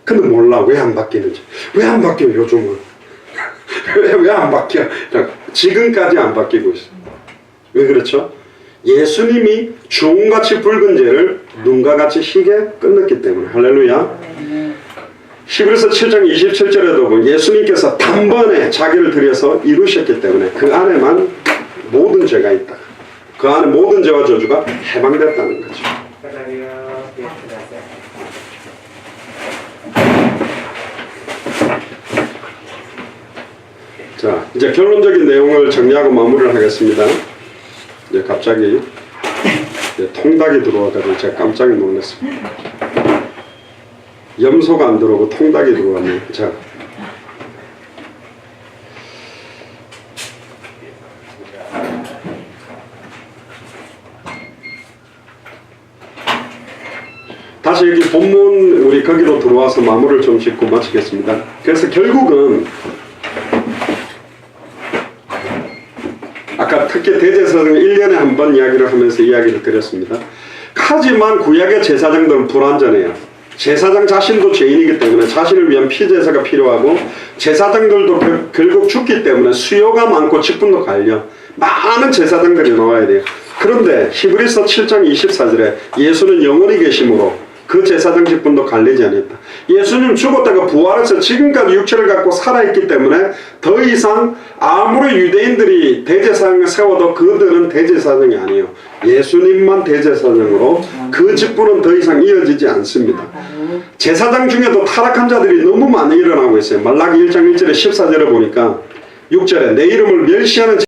근데 몰라. 왜 안 바뀌는지. 왜 안 바뀌어요, 요즘은? 왜 안 바뀌어? 지금까지 안 바뀌고 있습니다. 왜 그렇죠? 예수님이 주홍같이 붉은 죄를 눈과 같이 희게 끝냈기 때문에. 할렐루야. 히브리서 7장 27절에도 보면 예수님께서 단번에 자기를 들여서 이루셨기 때문에 그 안에만 모든 죄가 있다. 그 안에 모든 죄와 저주가 해방됐다는 거죠. 자, 이제 결론적인 내용을 정리하고 마무리를 하겠습니다. 이제 갑자기 통닭이 들어와가지고 제가 깜짝 놀랐습니다. 염소가 안 들어오고 통닭이 들어왔네요. 자, 다시 여기 본문 우리 거기로 들어와서 마무리를 좀 짓고 마치겠습니다. 그래서 결국은 아까 특히 대제사장 1년에 한 번 이야기를 하면서 이야기를 드렸습니다. 하지만 구약의 제사장들은 불완전해요. 제사장 자신도 죄인이기 때문에 자신을 위한 피제사가 필요하고 제사장들도 결국 죽기 때문에 수요가 많고 직분도 갈려 많은 제사장들이 나와야 돼요. 그런데 히브리서 7장 24절에 예수는 영원히 계심으로 그 제사장 직분도 갈리지 않았다. 예수님 죽었다가 부활해서 지금까지 육체를 갖고 살아있기 때문에 더 이상 아무리 유대인들이 대제사장을 세워도 그들은 대제사장이 아니에요. 예수님만 대제사장으로 그 직분은 더 이상 이어지지 않습니다. 제사장 중에도 타락한 자들이 너무 많이 일어나고 있어요. 말라기 1장 1절에 14절에 보니까 6절에 내 이름을 멸시하는